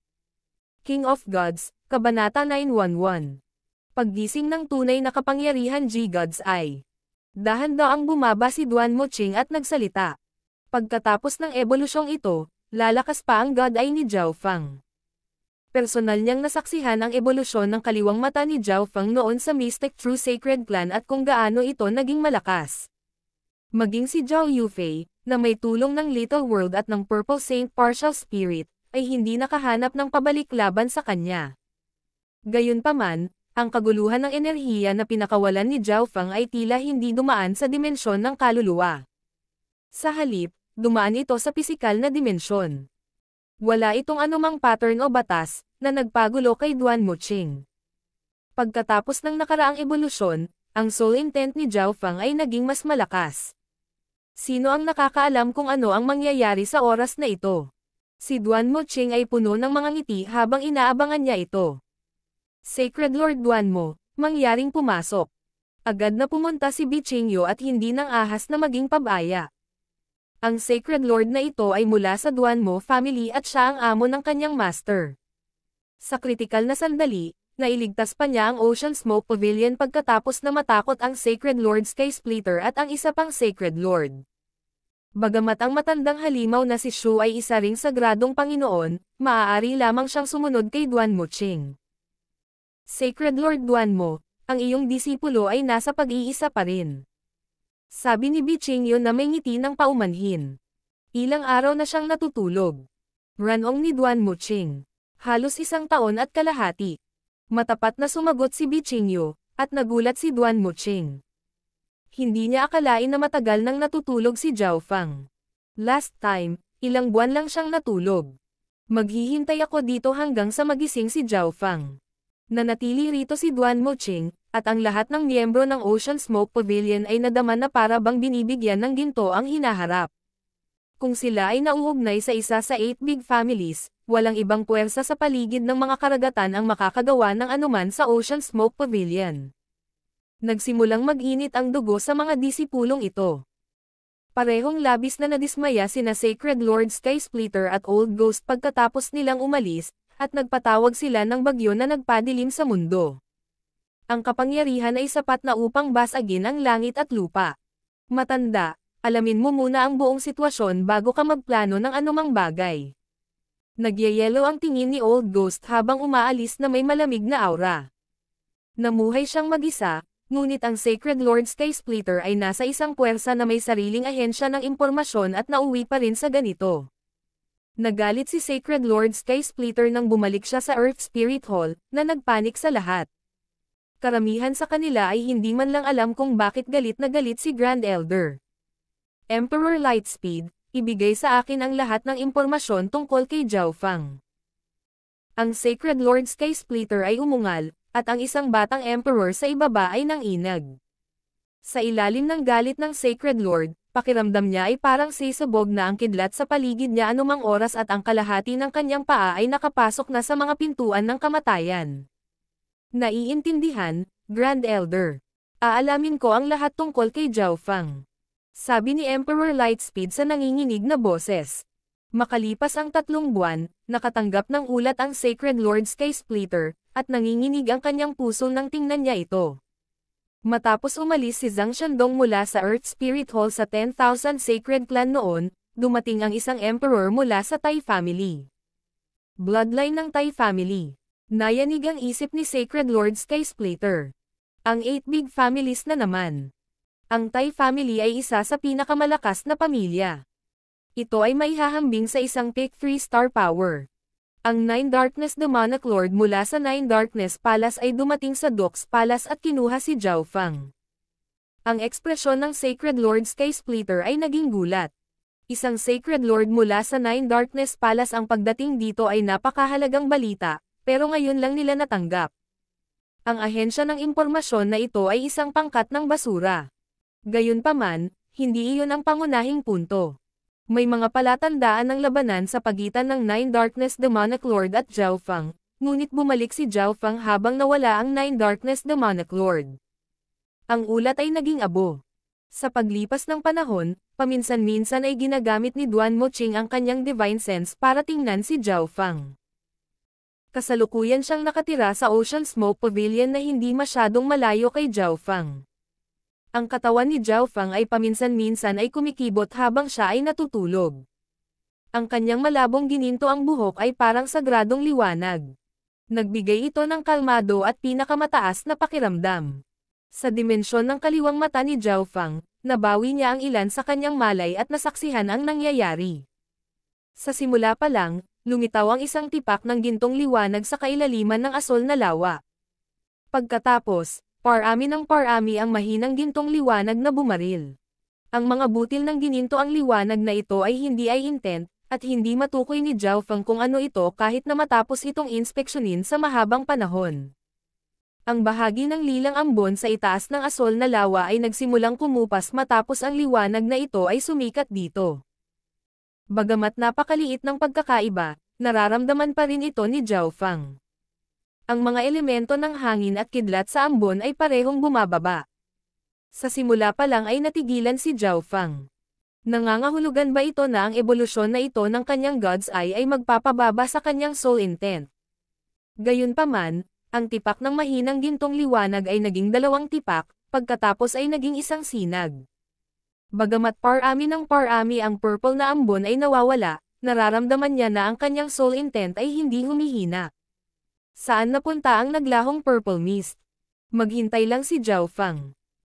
King of Gods, Kabanata 911. Paggising ng tunay na kapangyarihan G-God's Eye. Dahan-daang bumaba si Duanmo Ching at nagsalita. Pagkatapos ng ebolusyong ito, lalakas pa ang God Eye ni Zhao Fang. Personal niyang nasaksihan ang ebolusyon ng kaliwang mata ni Zhao Fang noon sa Mystic True Sacred Clan at kung gaano ito naging malakas. Maging si Zhao Yufei, na may tulong ng Little World at ng Purple Saint Partial Spirit, ay hindi nakahanap ng pabalik laban sa kanya. Gayunpaman, Ang kaguluhan ng enerhiya na pinakawalan ni Zhao Feng ay tila hindi dumaan sa dimensyon ng kaluluwa. Sa halip, dumaan ito sa pisikal na dimensyon. Wala itong anumang pattern o batas na nagpagulo kay Duan Muqing. Pagkatapos ng nakaraang ebolusyon, ang soul intent ni Zhao Feng ay naging mas malakas. Sino ang nakakaalam kung ano ang mangyayari sa oras na ito? Si Duan Muqing ay puno ng mga ngiti habang inaabangan niya ito. Sacred Lord Duan Mo, mangyaring pumasok. Agad na pumunta si Biqingyo at hindi nang ahas na maging pabaya. Ang Sacred Lord na ito ay mula sa Duan Mo family at siya ang amo ng kanyang master. Sa kritikal na sandali, nailigtas pa niya ang Ocean Smoke Pavilion pagkatapos na matakot ang Sacred Lord Sky Splitter at ang isa pang Sacred Lord. Bagamat ang matandang halimaw na si Shu ay isa ring sagradong Panginoon, maaari lamang siyang sumunod kay Duan Muqing. Sacred Lord Duan Mo, ang iyong disipulo ay nasa pag-iisa pa rin. Sabi ni Biqingyo na may ngiti ng paumanhin. Ilang araw na siyang natutulog. Ranong ni Duan Muqing. Halos 1 taon at kalahati. Matapat na sumagot si Biqingyo, at nagulat si Duan Muqing. Hindi niya akalain na matagal nang natutulog si Zhao Feng. Last time, ilang buwan lang siyang natulog. Maghihintay ako dito hanggang sa magising si Zhao Feng. Nanatili rito si Duan Muqing, at ang lahat ng miyembro ng Ocean Smoke Pavilion ay nadama na para bang binibigyan ng ginto ang hinaharap. Kung sila ay nauugnay sa isa sa 8 big families, walang ibang puwersa sa paligid ng mga karagatan ang makakagawa ng anuman sa Ocean Smoke Pavilion. Nagsimulang mag-init ang dugo sa mga disipulong ito. Parehong labis na nadismaya sina Sacred Lord Sky Splitter at Old Ghost pagkatapos nilang umalis, at nagpatawag sila ng bagyo na nagpadilim sa mundo. Ang kapangyarihan ay sapat na upang basagin ang langit at lupa. Matanda, alamin mo muna ang buong sitwasyon bago ka magplano ng anumang bagay. Nagyayelo ang tingin ni Old Ghost habang umaalis na may malamig na aura. Namuhay siyang mag-isa, ngunit ang Sacred Lord Sky Splitter ay nasa isang puwersa na may sariling ahensya ng impormasyon at nauwi pa rin sa ganito. Nagalit si Sacred Lord Sky Splitter nang bumalik siya sa Earth Spirit Hall, na nagpanik sa lahat. Karamihan sa kanila ay hindi man lang alam kung bakit galit na galit si Grand Elder. Emperor Lightspeed, ibigay sa akin ang lahat ng impormasyon tungkol kay Zhao Feng. Ang Sacred Lord Sky Splitter ay umungal, at ang isang batang Emperor sa ibaba ay nanginag. Sa ilalim ng galit ng Sacred Lord, pakiramdam niya ay parang sisabog na ang kidlat sa paligid niya anumang oras at ang kalahati ng kanyang paa ay nakapasok na sa mga pintuan ng kamatayan. Naiintindihan, Grand Elder. Aalamin ko ang lahat tungkol kay Zhao Feng. Sabi ni Emperor Lightspeed sa nanginginig na boses. Makalipas ang 3 buwan, nakatanggap ng ulat ang Sacred Lord Sky Splitter, at nanginginig ang kanyang puso nang tingnan niya ito. Matapos umalis si Zhang Shandong mula sa Earth Spirit Hall sa 10,000 Sacred Clan noon, dumating ang isang Emperor mula sa Tai Family. Bloodline ng Tai Family. Nayanig ang isip ni Sacred Lord Sky Splitter. Ang 8 big families na naman. Ang Tai Family ay isa sa pinakamalakas na pamilya. Ito ay maihahambing sa isang pick 3-star power. Ang 9 Darkness Demonic Lord mula sa 9 Darkness Palace ay dumating sa Dox Palace at kinuha si Zhao Feng. Ang ekspresyon ng Sacred Lord Sky Splitter ay naging gulat. Isang Sacred Lord mula sa 9 Darkness Palace ang pagdating dito ay napakahalagang balita, pero ngayon lang nila natanggap. Ang ahensya ng impormasyon na ito ay isang pangkat ng basura. Gayunpaman, hindi iyon ang pangunahing punto. May mga palatandaan ng labanan sa pagitan ng 9 Darkness Demonic Lord at Zhao Feng, ngunit bumalik si Zhao Feng habang nawala ang 9 Darkness Demonic Lord. Ang ulat ay naging abo. Sa paglipas ng panahon, paminsan-minsan ay ginagamit ni Duan Muqing ang kanyang Divine Sense para tingnan si Zhao Feng. Kasalukuyan siyang nakatira sa Ocean Smoke Pavilion na hindi masyadong malayo kay Zhao Feng. Ang katawan ni Zhao Feng ay paminsan-minsan ay kumikibot habang siya ay natutulog. Ang kanyang malabong gininto ang buhok ay parang sagradong liwanag. Nagbigay ito ng kalmado at pinakamataas na pakiramdam. Sa dimensyon ng kaliwang mata ni Zhao Feng, nabawi niya ang ilan sa kanyang malay at nasaksihan ang nangyayari. Sa simula pa lang, lumitaw ang isang tipak ng gintong liwanag sa kailaliman ng asol na lawa. Pagkatapos, parami ng parami ang mahinang gintong liwanag na bumaril. Ang mga butil ng gininto ang liwanag na ito ay hindi intent, at hindi matukoy ni Zhao Feng kung ano ito kahit na matapos itong inspeksyonin sa mahabang panahon. Ang bahagi ng lilang ambon sa itaas ng asol na lawa ay nagsimulang kumupas matapos ang liwanag na ito ay sumikat dito. Bagamat napakaliit ng pagkakaiba, nararamdaman pa rin ito ni Zhao Feng. Ang mga elemento ng hangin at kidlat sa ambon ay parehong bumababa. Sa simula pa lang ay natigilan si Zhao Feng. Nangangahulugan ba ito na ang ebolusyon na ito ng kanyang God's Eye ay magpapababa sa kanyang soul intent? Gayunpaman, ang tipak ng mahinang gintong liwanag ay naging 2 tipak, pagkatapos ay naging isang sinag. Bagamat parami ng parami ang purple na ambon ay nawawala, nararamdaman niya na ang kanyang soul intent ay hindi humihina. Saan napunta ang naglahong purple mist? Maghintay lang si Zhao Feng.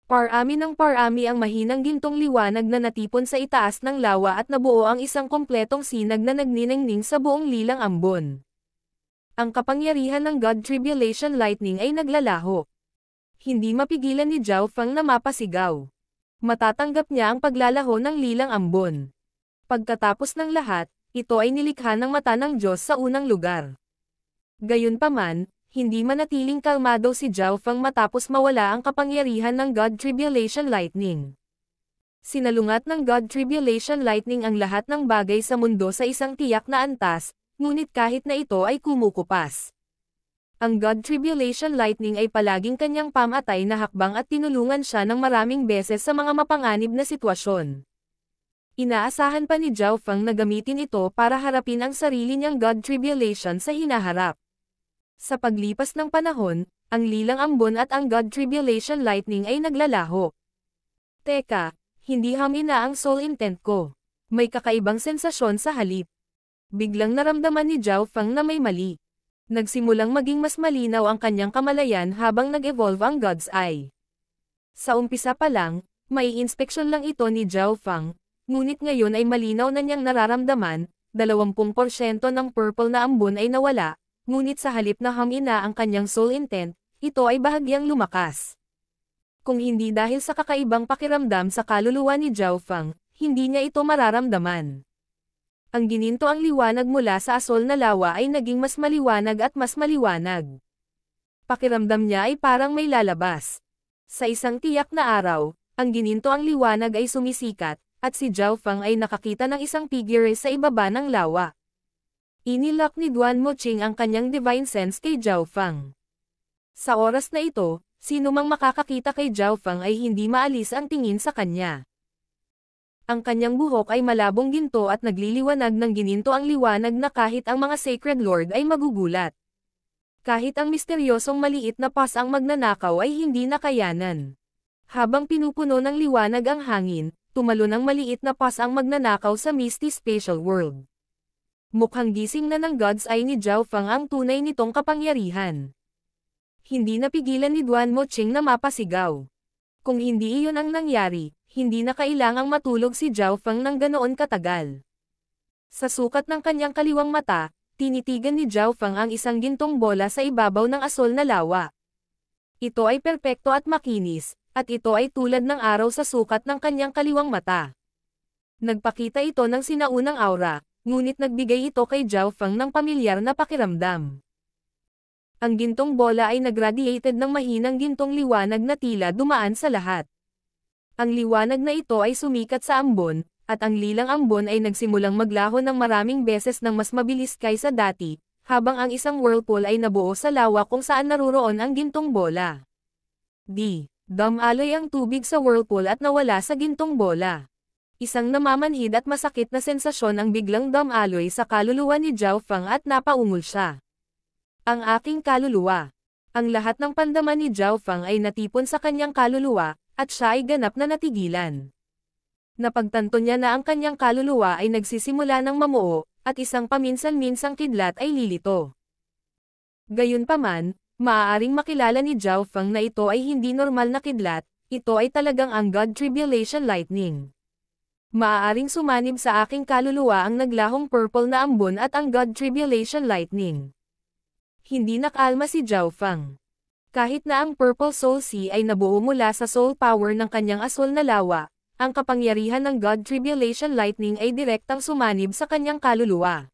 Parami ng parami ang mahinang gintong liwanag na natipon sa itaas ng lawa at nabuo ang isang kompletong sinag na nagniningning sa buong lilang ambon. Ang kapangyarihan ng God Tribulation Lightning ay naglalaho. Hindi mapigilan ni Zhao Feng na mapasigaw. Matatanggap niya ang paglalaho ng lilang ambon. Pagkatapos ng lahat, ito ay nilikha ng mata ng Diyos sa unang lugar. Gayunpaman, hindi manatiling kalmado si Zhao Feng matapos mawala ang kapangyarihan ng God Tribulation Lightning. Sinalungat ng God Tribulation Lightning ang lahat ng bagay sa mundo sa isang tiyak na antas, ngunit kahit na ito ay kumukupas. Ang God Tribulation Lightning ay palaging kanyang pamatay na hakbang at tinulungan siya ng maraming beses sa mga mapanganib na sitwasyon. Inaasahan pa ni Zhao Feng na gamitin ito para harapin ang sarili niyang God Tribulation sa hinaharap. Sa paglipas ng panahon, ang lilang ambon at ang God Tribulation Lightning ay naglalaho. Teka, hindi hamina ang soul intent ko. May kakaibang sensasyon sa halip. Biglang naramdaman ni Zhao Feng na may mali. Nagsimulang maging mas malinaw ang kanyang kamalayan habang nag-evolve ang God's Eye. Sa umpisa pa lang, may inspeksyon lang ito ni Zhao Feng, ngunit ngayon ay malinaw na niyang nararamdaman, 20% ng purple na ambon ay nawala. Ngunit sa halip na hamina ang kanyang soul intent, ito ay bahagyang lumakas. Kung hindi dahil sa kakaibang pakiramdam sa kaluluwa ni Zhao Feng, hindi niya ito mararamdaman. Ang gininto ang liwanag mula sa asol na lawa ay naging mas maliwanag at mas maliwanag. Pakiramdam niya ay parang may lalabas. Sa isang tiyak na araw, ang gininto ang liwanag ay sumisikat, at si Zhao Feng ay nakakita ng isang figure sa ibaba ng lawa. Inilak ni Duan Moqing ang kanyang divine sense kay Zhao Feng. Sa oras na ito, sino mang makakakita kay Zhao Feng ay hindi maalis ang tingin sa kanya. Ang kanyang buhok ay malabong ginto at nagliliwanag ng gininto ang liwanag na kahit ang mga Sacred Lord ay magugulat. Kahit ang misteryosong maliit na pas ang magnanakaw ay hindi nakayanan. Habang pinupuno ng liwanag ang hangin, tumalon ang maliit na pas ang magnanakaw sa Misty Spatial World. Mukhang gising na ng God's Eye ni Zhao Feng ang tunay nitong kapangyarihan. Hindi napigilan ni Duan Moqing na mapasigaw. Kung hindi iyon ang nangyari, hindi na kailangang matulog si Zhao Feng ng ganoon katagal. Sa sukat ng kanyang kaliwang mata, tinitigan ni Zhao Feng ang isang gintong bola sa ibabaw ng asol na lawa. Ito ay perpekto at makinis, at ito ay tulad ng araw sa sukat ng kanyang kaliwang mata. Nagpakita ito ng sinaunang aura, ngunit nagbigay ito kay Zhao Feng ng pamilyar na pakiramdam. Ang gintong bola ay nagradiated ng mahinang gintong liwanag na tila dumaan sa lahat. Ang liwanag na ito ay sumikat sa ambon, at ang lilang ambon ay nagsimulang maglaho ng maraming beses ng mas mabilis kaysa dati, habang ang isang whirlpool ay nabuo sa lawa kung saan naruroon ang gintong bola. Dumaloy ang tubig sa whirlpool at nawala sa gintong bola. Isang namamanhid at masakit na sensasyon ang biglang dumaloy sa kaluluwa ni Zhao Feng at napaungol siya. Ang aking kaluluwa. Ang lahat ng pandaman ni Zhao Feng ay natipon sa kanyang kaluluwa, at siya ay ganap na natigilan. Napagtanto niya na ang kanyang kaluluwa ay nagsisimula ng mamuo, at isang paminsan-minsang kidlat ay lilito. Gayunpaman, maaaring makilala ni Zhao Feng na ito ay hindi normal na kidlat, ito ay talagang ang God Tribulation Lightning. Maaaring sumanib sa aking kaluluwa ang naglahong purple na ambon at ang God Tribulation Lightning. Hindi nakalma si Zhao Feng. Kahit na ang Purple Soul Sea ay nabuo mula sa soul power ng kanyang asul na lawa, ang kapangyarihan ng God Tribulation Lightning ay direktang sumanib sa kanyang kaluluwa.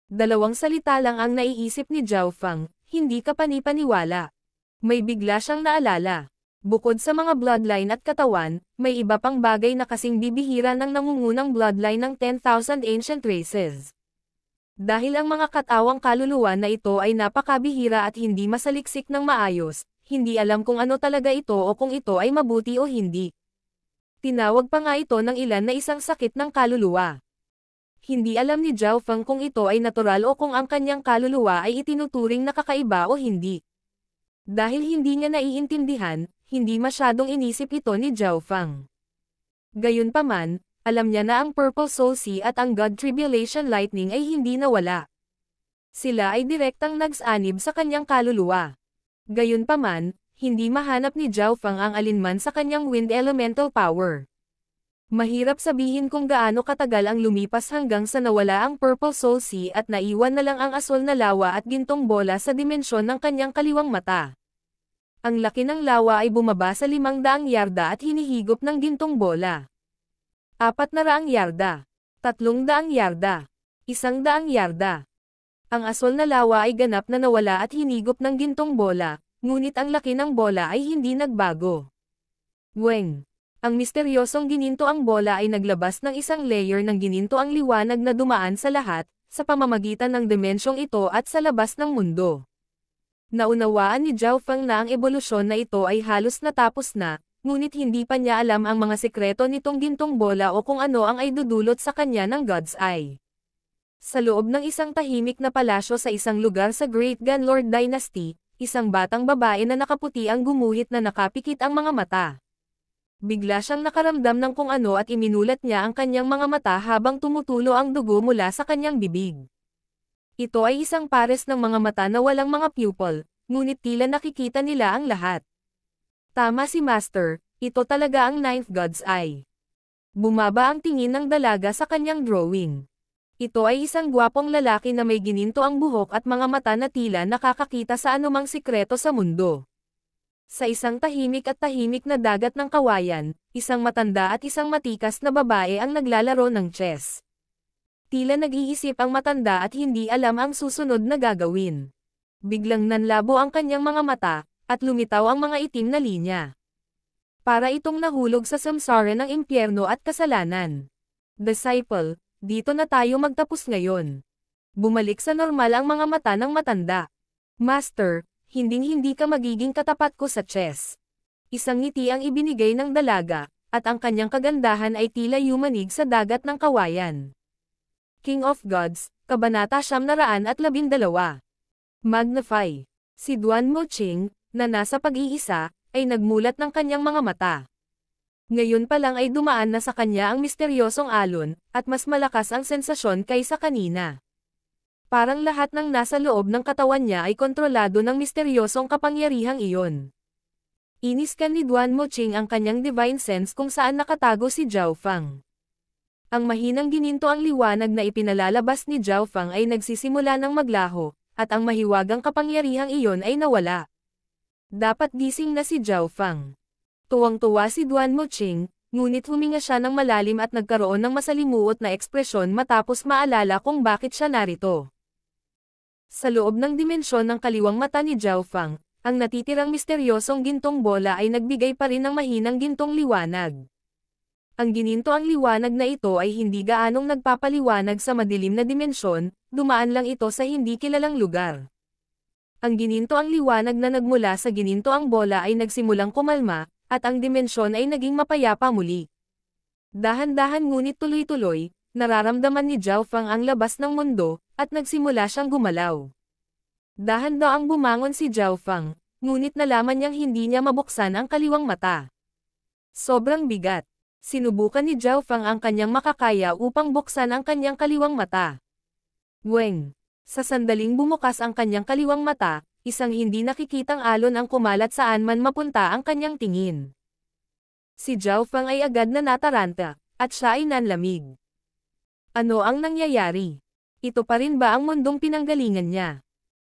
Dalawang salita lang ang naiisip ni Zhao Feng, hindi ka panipaniwala. May bigla siyang naalala. Bukod sa mga bloodline at katawan, may iba pang bagay na kasing bibihira ng nangungunang bloodline ng 10,000 ancient races. Dahil ang mga katawang kaluluwa na ito ay napakabihira at hindi masaliksik ng maayos, hindi alam kung ano talaga ito o kung ito ay mabuti o hindi. Tinawag pa nga ito ng ilan na isang sakit ng kaluluwa. Hindi alam ni Zhao Feng kung ito ay natural o kung ang kanyang kaluluwa ay itinuturing na kakaiba o hindi. Dahil hindi niya naiintindihan, hindi masyadong inisip ito ni Zhao Feng. Gayunpaman, alam niya na ang Purple Soul Sea at ang God Tribulation Lightning ay hindi nawala. Sila ay direktang nagsanib sa kanyang kaluluwa. Gayunpaman, hindi mahanap ni Zhao Feng ang alinman sa kanyang wind elemental power. Mahirap sabihin kung gaano katagal ang lumipas hanggang sa nawala ang Purple Soul Sea at naiwan na lang ang asul na lawa at gintong bola sa dimensyon ng kanyang kaliwang mata. Ang laki ng lawa ay bumaba sa 500 yarda at hinihigop ng gintong bola. 400 yarda, 300 yarda, 100 yarda. Ang asul na lawa ay ganap na nawala at hinigop ng gintong bola, ngunit ang laki ng bola ay hindi nagbago. Weng! Ang misteryosong gininto ang bola ay naglabas ng isang layer ng gininto ang liwanag na dumaan sa lahat, sa pamamagitan ng dimensyong ito at sa labas ng mundo. Naunawaan ni Zhao Feng na ang ebolusyon na ito ay halos natapos na, ngunit hindi pa niya alam ang mga sekreto nitong gintong bola o kung ano ang ay dudulot sa kanya ng God's Eye. Sa loob ng isang tahimik na palasyo sa isang lugar sa Great Gunlord Dynasty, isang batang babae na nakaputi ang gumuhit na nakapikit ang mga mata. Bigla siyang nakaramdam ng kung ano at iminulat niya ang kanyang mga mata habang tumutulo ang dugo mula sa kanyang bibig. Ito ay isang pares ng mga mata na walang mga pupil, ngunit tila nakikita nila ang lahat. Tama si Master, ito talaga ang Ninth God's Eye. Bumaba ang tingin ng dalaga sa kanyang drawing. Ito ay isang gwapong lalaki na may gininto ang buhok at mga mata na tila nakakakita sa anumang sikreto sa mundo. Sa isang tahimik na dagat ng kawayan, isang matanda at isang matikas na babae ang naglalaro ng chess. Tila nag-iisip ang matanda at hindi alam ang susunod na gagawin. Biglang nanlabo ang kanyang mga mata, at lumitaw ang mga itim na linya. Para itong nahulog sa samsara ng impyerno at kasalanan. Disciple, dito na tayo magtapos ngayon. Bumalik sa normal ang mga mata ng matanda. Master, hinding-hindi ka magiging katapat ko sa chess. Isang ngiti ang ibinigay ng dalaga, at ang kanyang kagandahan ay tila yumanig sa dagat ng kawayan. King of Gods, Kabanata 912. Magnify. Si Duan Moqing, na nasa pag-iisa, ay nagmulat ng kanyang mga mata. Ngayon pa lang ay dumaan na sa kanya ang misteryosong alon, at mas malakas ang sensasyon kaysa kanina. Parang lahat ng nasa loob ng katawan niya ay kontrolado ng misteryosong kapangyarihang iyon. Iniskan ni Duan Moqing ang kanyang divine sense kung saan nakatago si Zhao Feng. Ang mahinang gininto ang liwanag na ipinalalabas ni Zhao Feng ay nagsisimula ng maglaho, at ang mahiwagang kapangyarihang iyon ay nawala. Dapat gising na si Zhao Feng. Tuwang-tuwa si Duan Moqing, ngunit huminga siya ng malalim at nagkaroon ng masalimuot na ekspresyon matapos maalala kung bakit siya narito. Sa loob ng dimensyon ng kaliwang mata ni Zhao Feng, ang natitirang misteryosong gintong bola ay nagbigay pa rin ng mahinang gintong liwanag. Ang gininto ang liwanag na ito ay hindi gaanong nagpapaliwanag sa madilim na dimensyon, dumaan lang ito sa hindi kilalang lugar. Ang gininto ang liwanag na nagmula sa gininto ang bola ay nagsimulang kumalma, at ang dimensyon ay naging mapayapa muli. Dahan-dahan ngunit tuloy-tuloy, nararamdaman ni Zhao Feng ang labas ng mundo, at nagsimula siyang gumalaw. Dahan-daang bumangon si Zhao Feng, ngunit nalaman niyang hindi niya mabuksan ang kaliwang mata. Sobrang bigat. Sinubukan ni Zhao Feng ang kanyang makakaya upang buksan ang kanyang kaliwang mata. Weng! Sa sandaling bumukas ang kanyang kaliwang mata, isang hindi nakikitang alon ang kumalat saan man mapunta ang kanyang tingin. Si Zhao Feng ay agad na nataranta, at siya ay nanlamig. Ano ang nangyayari? Ito pa rin ba ang mundong pinanggalingan niya?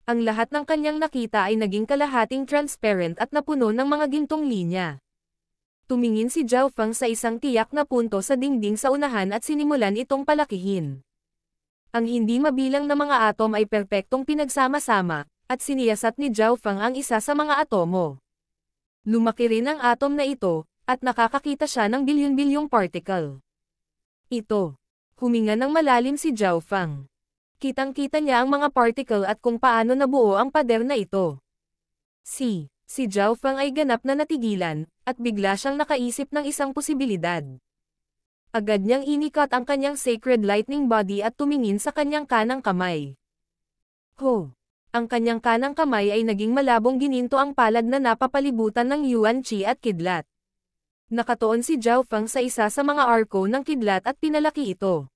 Ang lahat ng kanyang nakita ay naging kalahating transparent at napuno ng mga gintong linya. Tumingin si Zhao Feng sa isang tiyak na punto sa dingding sa unahan at sinimulan itong palakihin. Ang hindi mabilang na mga atom ay perpektong pinagsama-sama, at siniyasat ni Zhao Feng ang isa sa mga atomo. Lumaki rin ang atom na ito, at nakakakita siya ng bilyon-bilyong particle. Ito. Huminga ng malalim si Zhao Feng. Kitang-kita niya ang mga particle at kung paano nabuo ang pader na ito. Si Zhao Feng ay ganap na natigilan, at bigla siyang nakaisip ng isang posibilidad. Agad niyang inikat ang kanyang sacred lightning body at tumingin sa kanyang kanang kamay. Ho! Ang kanyang kanang kamay ay naging malabong gininto ang palad na napapalibutan ng Yuan Qi at kidlat. Nakatuon si Zhao Feng sa isa sa mga arko ng kidlat at pinalaki ito.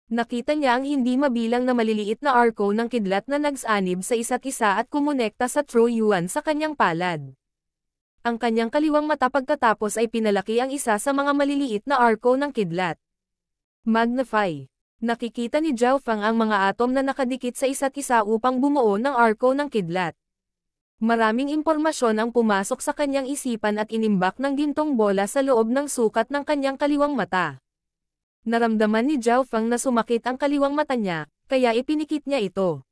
Nakita niya ang hindi mabilang na maliliit na arko ng kidlat na nagsanib sa isa't isa at kumonekta sa True Yuan sa kanyang palad. Ang kanyang kaliwang mata pagkatapos ay pinalaki ang isa sa mga maliliit na arko ng kidlat. Magnify. Nakikita ni Zhao Feng ang mga atom na nakadikit sa isa't isa upang bumuo ng arko ng kidlat. Maraming impormasyon ang pumasok sa kanyang isipan at inimbak ng gintong bola sa loob ng sukat ng kanyang kaliwang mata. Naramdaman ni Zhao Feng na sumakit ang kaliwang mata niya, kaya ipinikit niya ito.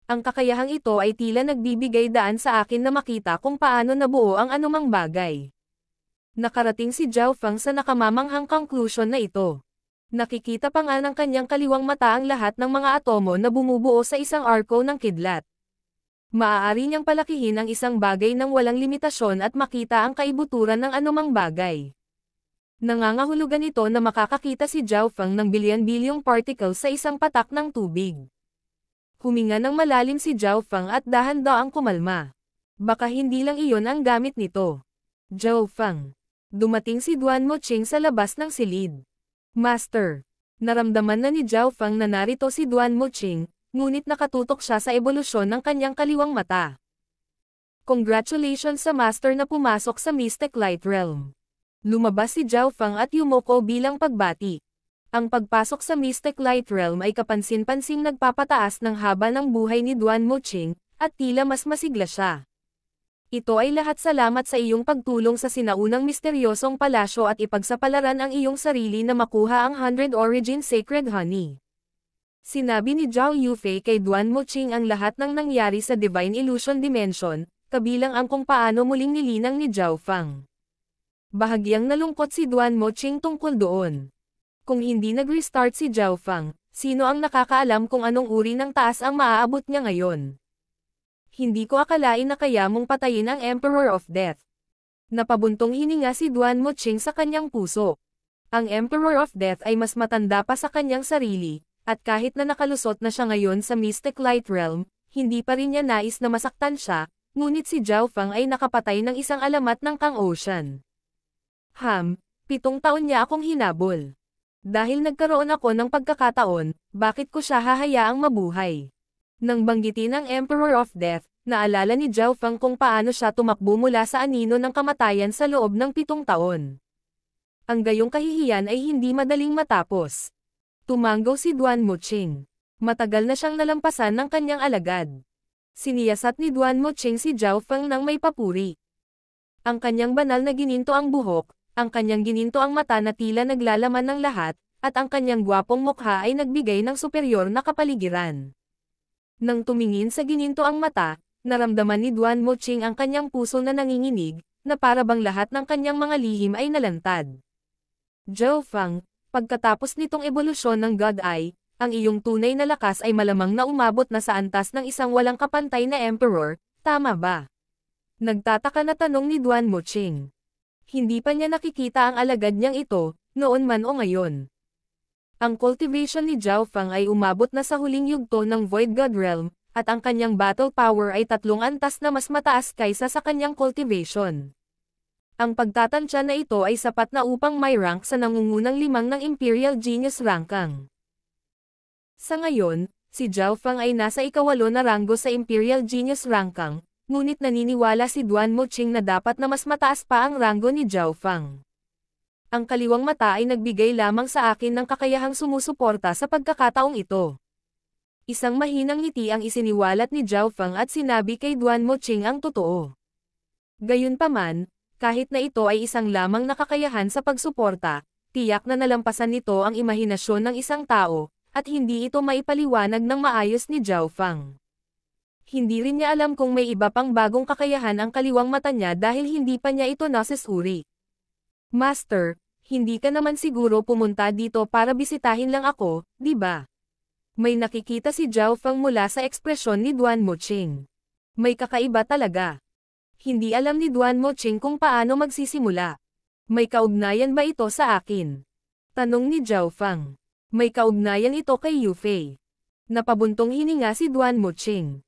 Ang kakayahang ito ay tila nagbibigay daan sa akin na makita kung paano nabuo ang anumang bagay. Nakarating si Zhao Feng sa nakamamanghang conclusion na ito. Nakikita pa nga ng kanyang kaliwang mata ang lahat ng mga atomo na bumubuo sa isang arko ng kidlat. Maaari niyang palakihin ang isang bagay ng walang limitasyon at makita ang kaibuturan ng anumang bagay. Nangangahulugan ito na makakakita si Zhao Feng ng bilyon-bilyong particles sa isang patak ng tubig. Huminga ng malalim si Zhao Feng at dahan-daang kumalma. Baka hindi lang iyon ang gamit nito. Zhao Feng. Dumating si Duan Moqing sa labas ng silid. Master. Naramdaman na ni Zhao Feng na narito si Duan Moqing, ngunit nakatutok siya sa ebolusyon ng kanyang kaliwang mata. Congratulations sa Master na pumasok sa Mystic Light Realm. Lumabas si Zhao Feng at yumoko bilang pagbati. Ang pagpasok sa Mystic Light Realm ay kapansin-pansing nagpapataas ng haba ng buhay ni Duan Moqing, at tila mas masigla siya. Ito ay lahat salamat sa iyong pagtulong sa sinaunang misteryosong palasyo at ipagsapalaran ang iyong sarili na makuha ang 100 Origin Sacred Honey. Sinabi ni Zhao Yufei kay Duan Moqing ang lahat ng nangyari sa Divine Illusion Dimension, kabilang ang kung paano muling nilinang ni Zhao Feng. Bahagyang nalungkot si Duan Moqing tungkol doon. Kung hindi nag-restart si Zhao Feng, sino ang nakakaalam kung anong uri ng taas ang maaabot niya ngayon? Hindi ko akalain na kaya mong patayin ang Emperor of Death. Napabuntong hininga si Duan Moqing sa kanyang puso. Ang Emperor of Death ay mas matanda pa sa kanyang sarili, at kahit na nakalusot na siya ngayon sa Mystic Light Realm, hindi pa rin niya nais na masaktan siya, ngunit si Zhao Feng ay nakapatay ng isang alamat ng Kang Ocean. 7 taon niya akong hinabol. Dahil nagkaroon ako ng pagkakataon, bakit ko siya hahayaang mabuhay? Nang banggitin ang Emperor of Death, naalala ni Zhao Feng kung paano siya tumakbo mula sa anino ng kamatayan sa loob ng 7 taon. Ang gayong kahihiyan ay hindi madaling matapos. Tumanggo si Duan Moqing. Matagal na siyang nalampasan ng kanyang alagad. Siniyasat ni Duan Moqing si Zhao Feng ng may papuri. Ang kanyang banal na gininto ang buhok, ang kanyang gininto ang mata na tila naglalaman ng lahat, at ang kanyang gwapong mukha ay nagbigay ng superior na kapaligiran. Nang tumingin sa gininto ang mata, naramdaman ni Duan Moqing ang kanyang puso na nanginginig, na para bang lahat ng kanyang mga lihim ay nalantad. Zhao Feng, pagkatapos nitong ebolusyon ng God Eye, ang iyong tunay na lakas ay malamang na umabot na sa antas ng isang walang kapantay na Emperor, tama ba? Nagtataka na tanong ni Duan Moqing. Hindi pa niya nakikita ang alagad niyang ito, noon man o ngayon. Ang cultivation ni Zhao Feng ay umabot na sa huling yugto ng Void God Realm, at ang kanyang battle power ay 3 antas na mas mataas kaysa sa kanyang cultivation. Ang pagtatansya na ito ay sapat na upang may rank sa nangungunang 5 ng Imperial Genius Ranking. Sa ngayon, si Zhao Feng ay nasa ika-8 na ranggo sa Imperial Genius Ranking, ngunit naniniwala si Duan Moqing na dapat na mas mataas pa ang ranggo ni Zhao Feng. Ang kaliwang mata ay nagbigay lamang sa akin ng kakayahang sumusuporta sa pagkakataong ito. Isang mahinang ngiti ang isiniwalat ni Zhao Feng at sinabi kay Duan Moqing ang totoo. Gayunpaman, kahit na ito ay isang lamang nakakayahan sa pagsuporta, tiyak na nalampasan nito ang imahinasyon ng isang tao, at hindi ito maipaliwanag ng maayos ni Zhao Feng. Hindi rin niya alam kung may iba pang bagong kakayahan ang kaliwang mata niya dahil hindi pa niya ito nasusuri. Master, hindi ka naman siguro pumunta dito para bisitahin lang ako, di ba? May nakikita si Zhao Feng mula sa ekspresyon ni Duan Moqing. May kakaiba talaga. Hindi alam ni Duan Moqing kung paano magsisimula. May kaugnayan ba ito sa akin? Tanong ni Zhao Feng. May kaugnayan ito kay Yufei. Napabuntong hininga si Duan Moqing.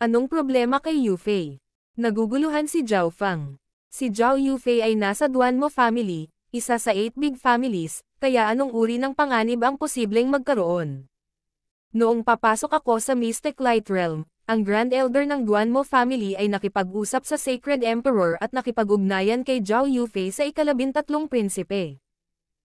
Anong problema kay Yufei? Naguguluhan si Zhao Feng. Si Zhao Yufei ay nasa Duan Mo family, isa sa 8 big families, kaya anong uri ng panganib ang posibleng magkaroon? Noong papasok ako sa Mystic Light Realm, ang Grand Elder ng Duan Mo family ay nakipag-usap sa Sacred Emperor at nakipag-ugnayan kay Zhao Yufei sa ika-13 prinsipe.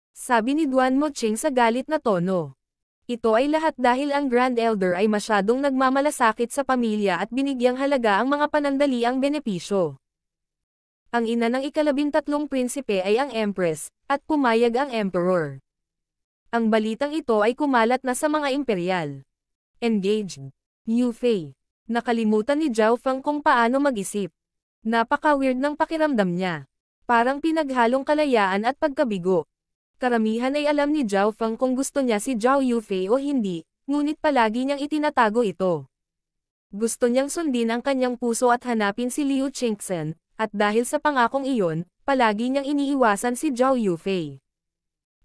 Sabi ni Duan Moqing sa galit na tono. Ito ay lahat dahil ang Grand Elder ay masyadong nagmamalasakit sa pamilya at binigyang halaga ang mga panandaliang benepisyo. Ang ina ng ika-13 prinsipe ay ang Empress, at pumayag ang Emperor. Ang balitang ito ay kumalat na sa mga imperial. Engaged. Yufei. Nakalimutan ni Zhao Feng kung paano mag-isip. Napaka-weird ng pakiramdam niya. Parang pinaghalong kalayaan at pagkabigo. Karamihan ay alam ni Zhao Feng kung gusto niya si Zhao Yufei o hindi, ngunit palagi niyang itinatago ito. Gusto niyang sundin ang kanyang puso at hanapin si Liu Qingxen, at dahil sa pangakong iyon, palagi niyang iniiwasan si Zhao Yufei.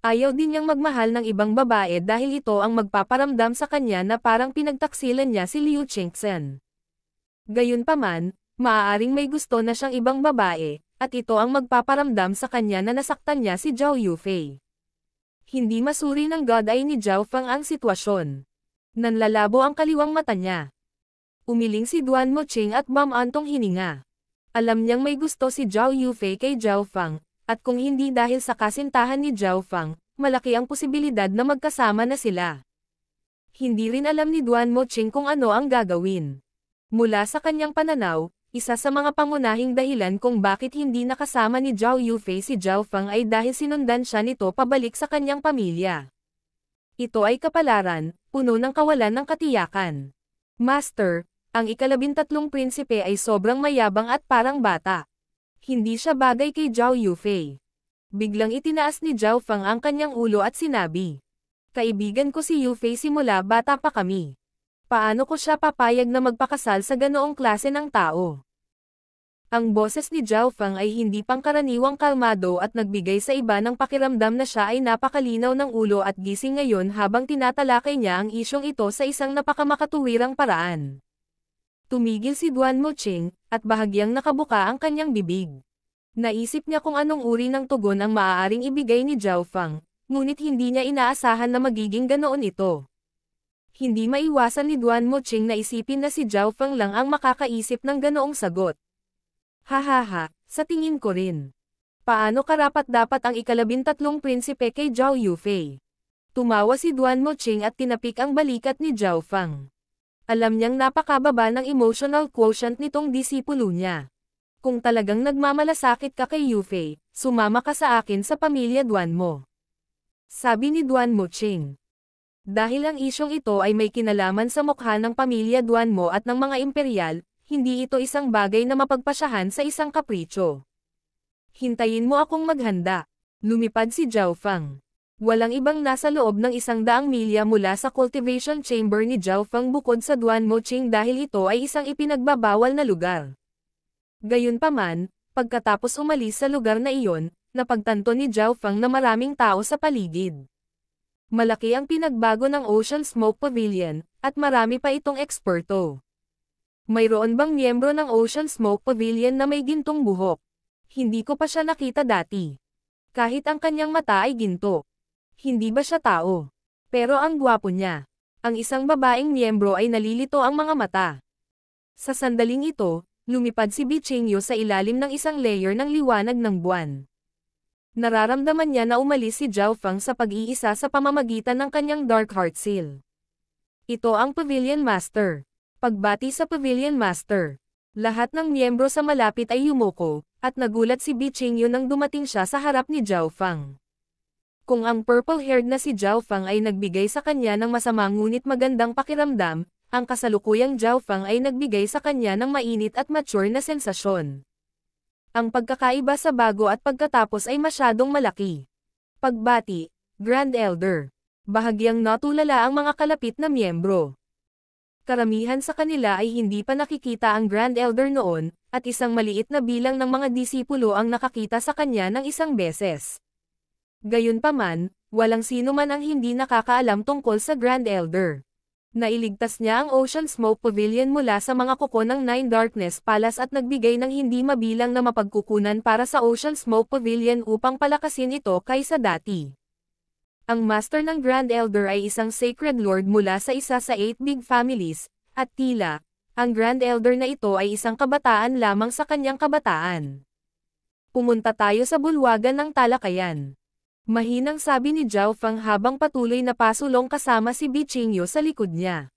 Ayaw din niyang magmahal ng ibang babae dahil ito ang magpaparamdam sa kanya na parang pinagtaksilan niya si Liu Qingxen. Gayunpaman, maaaring may gusto na siyang ibang babae, at ito ang magpaparamdam sa kanya na nasaktan niya si Zhao Yufei. Hindi masuri ng God Eye ni Zhao Feng ang sitwasyon. Nanlalabo ang kaliwang mata niya. Umiling si Duan Moqing at bumantong hininga. Alam niyang may gusto si Zhao Yufei kay Zhao Feng, at kung hindi dahil sa kasintahan ni Zhao Feng, malaki ang posibilidad na magkasama na sila. Hindi rin alam ni Duan Moqing kung ano ang gagawin. Mula sa kanyang pananaw, isa sa mga pangunahing dahilan kung bakit hindi nakasama ni Zhao Yufei si Zhao Feng ay dahil sinundan siya nito pabalik sa kanyang pamilya. Ito ay kapalaran, puno ng kawalan ng katiyakan. Master, ang ika-13 prinsipe ay sobrang mayabang at parang bata. Hindi siya bagay kay Zhao Yufei. Biglang itinaas ni Zhao Feng ang kanyang ulo at sinabi. Kaibigan ko si Yufei simula bata pa kami. Paano ko siya papayag na magpakasal sa ganoong klase ng tao? Ang boses ni Zhao Feng ay hindi pangkaraniwang kalmado at nagbigay sa iba ng pakiramdam na siya ay napakalinaw ng ulo at gising ngayon habang tinatalakay niya ang isyong ito sa isang napakamakatuwirang paraan. Tumigil si Duan Moqing, at bahagyang nakabuka ang kanyang bibig. Naisip niya kung anong uri ng tugon ang maaaring ibigay ni Zhao Feng, ngunit hindi niya inaasahan na magiging ganoon ito. Hindi maiwasan ni Duan Moqing na isipin na si Zhao Feng lang ang makakaisip ng ganoong sagot. Hahaha, sa tingin ko rin. Paano karapat-dapat ang ika-13 prinsipe kay Zhao Yufei? Tumawa si Duan Moqing at tinapik ang balikat ni Zhao Feng. Alam niyang napakababa ng emotional quotient nitong disipulo niya. Kung talagang nagmamalasakit ka kay Yufei, sumama ka sa akin sa pamilya Duan mo. Sabi ni Duan Moqing. Dahil ang isyong ito ay may kinalaman sa mukha ng pamilya Duan mo at ng mga imperial, hindi ito isang bagay na mapagpasyahan sa isang kapritsyo. Hintayin mo akong maghanda. Lumipad si Zhao Feng. Walang ibang nasa loob ng 100 milya mula sa cultivation chamber ni Zhao Feng bukod sa Duan Moqing dahil ito ay isang ipinagbabawal na lugar. Gayunpaman, pagkatapos umalis sa lugar na iyon, napagtanto ni Zhao Feng na maraming tao sa paligid. Malaki ang pinagbago ng Ocean Smoke Pavilion, at marami pa itong eksperto. Mayroon bang miyembro ng Ocean Smoke Pavilion na may gintong buhok? Hindi ko pa siya nakita dati. Kahit ang kanyang mata ay ginto. Hindi ba siya tao? Pero ang gwapo niya. Ang isang babaeng miyembro ay nalilito ang mga mata. Sa sandaling ito, lumipad si Bichingyo sa ilalim ng isang layer ng liwanag ng buwan. Nararamdaman niya na umalis si Zhao Feng sa pag-iisa sa pamamagitan ng kanyang Dark Heart Seal. Ito ang Pavilion Master. Pagbati sa Pavilion Master. Lahat ng miyembro sa malapit ay yumuko, at nagulat si Bi Qingyu nang dumating siya sa harap ni Zhao Fang. Kung ang purple-haired na si Zhao Fang ay nagbigay sa kanya ng masama ngunit magandang pakiramdam, ang kasalukuyang Zhao Fang ay nagbigay sa kanya ng mainit at mature na sensasyon. Ang pagkakaiba sa bago at pagkatapos ay masyadong malaki. Pagbati, Grand Elder. Bahagyang natulala ang mga kalapit na miyembro. Karamihan sa kanila ay hindi pa nakikita ang Grand Elder noon, at isang maliit na bilang ng mga disipulo ang nakakita sa kanya ng isang beses. Gayunpaman, walang sino man ang hindi nakakaalam tungkol sa Grand Elder. Nailigtas niya ang Ocean Smoke Pavilion mula sa mga kuko ng Nine Darkness Palace at nagbigay ng hindi mabilang na mapagkukunan para sa Ocean Smoke Pavilion upang palakasin ito kaysa dati. Ang Master ng Grand Elder ay isang Sacred Lord mula sa isa sa 8 big families, at tila, ang Grand Elder na ito ay isang kabataan lamang sa kanyang kabataan. Pumunta tayo sa bulwagan ng talakayan. Mahinang sabi ni Zhao Fang habang patuloy na pasulong kasama si Bi Qingyu sa likod niya.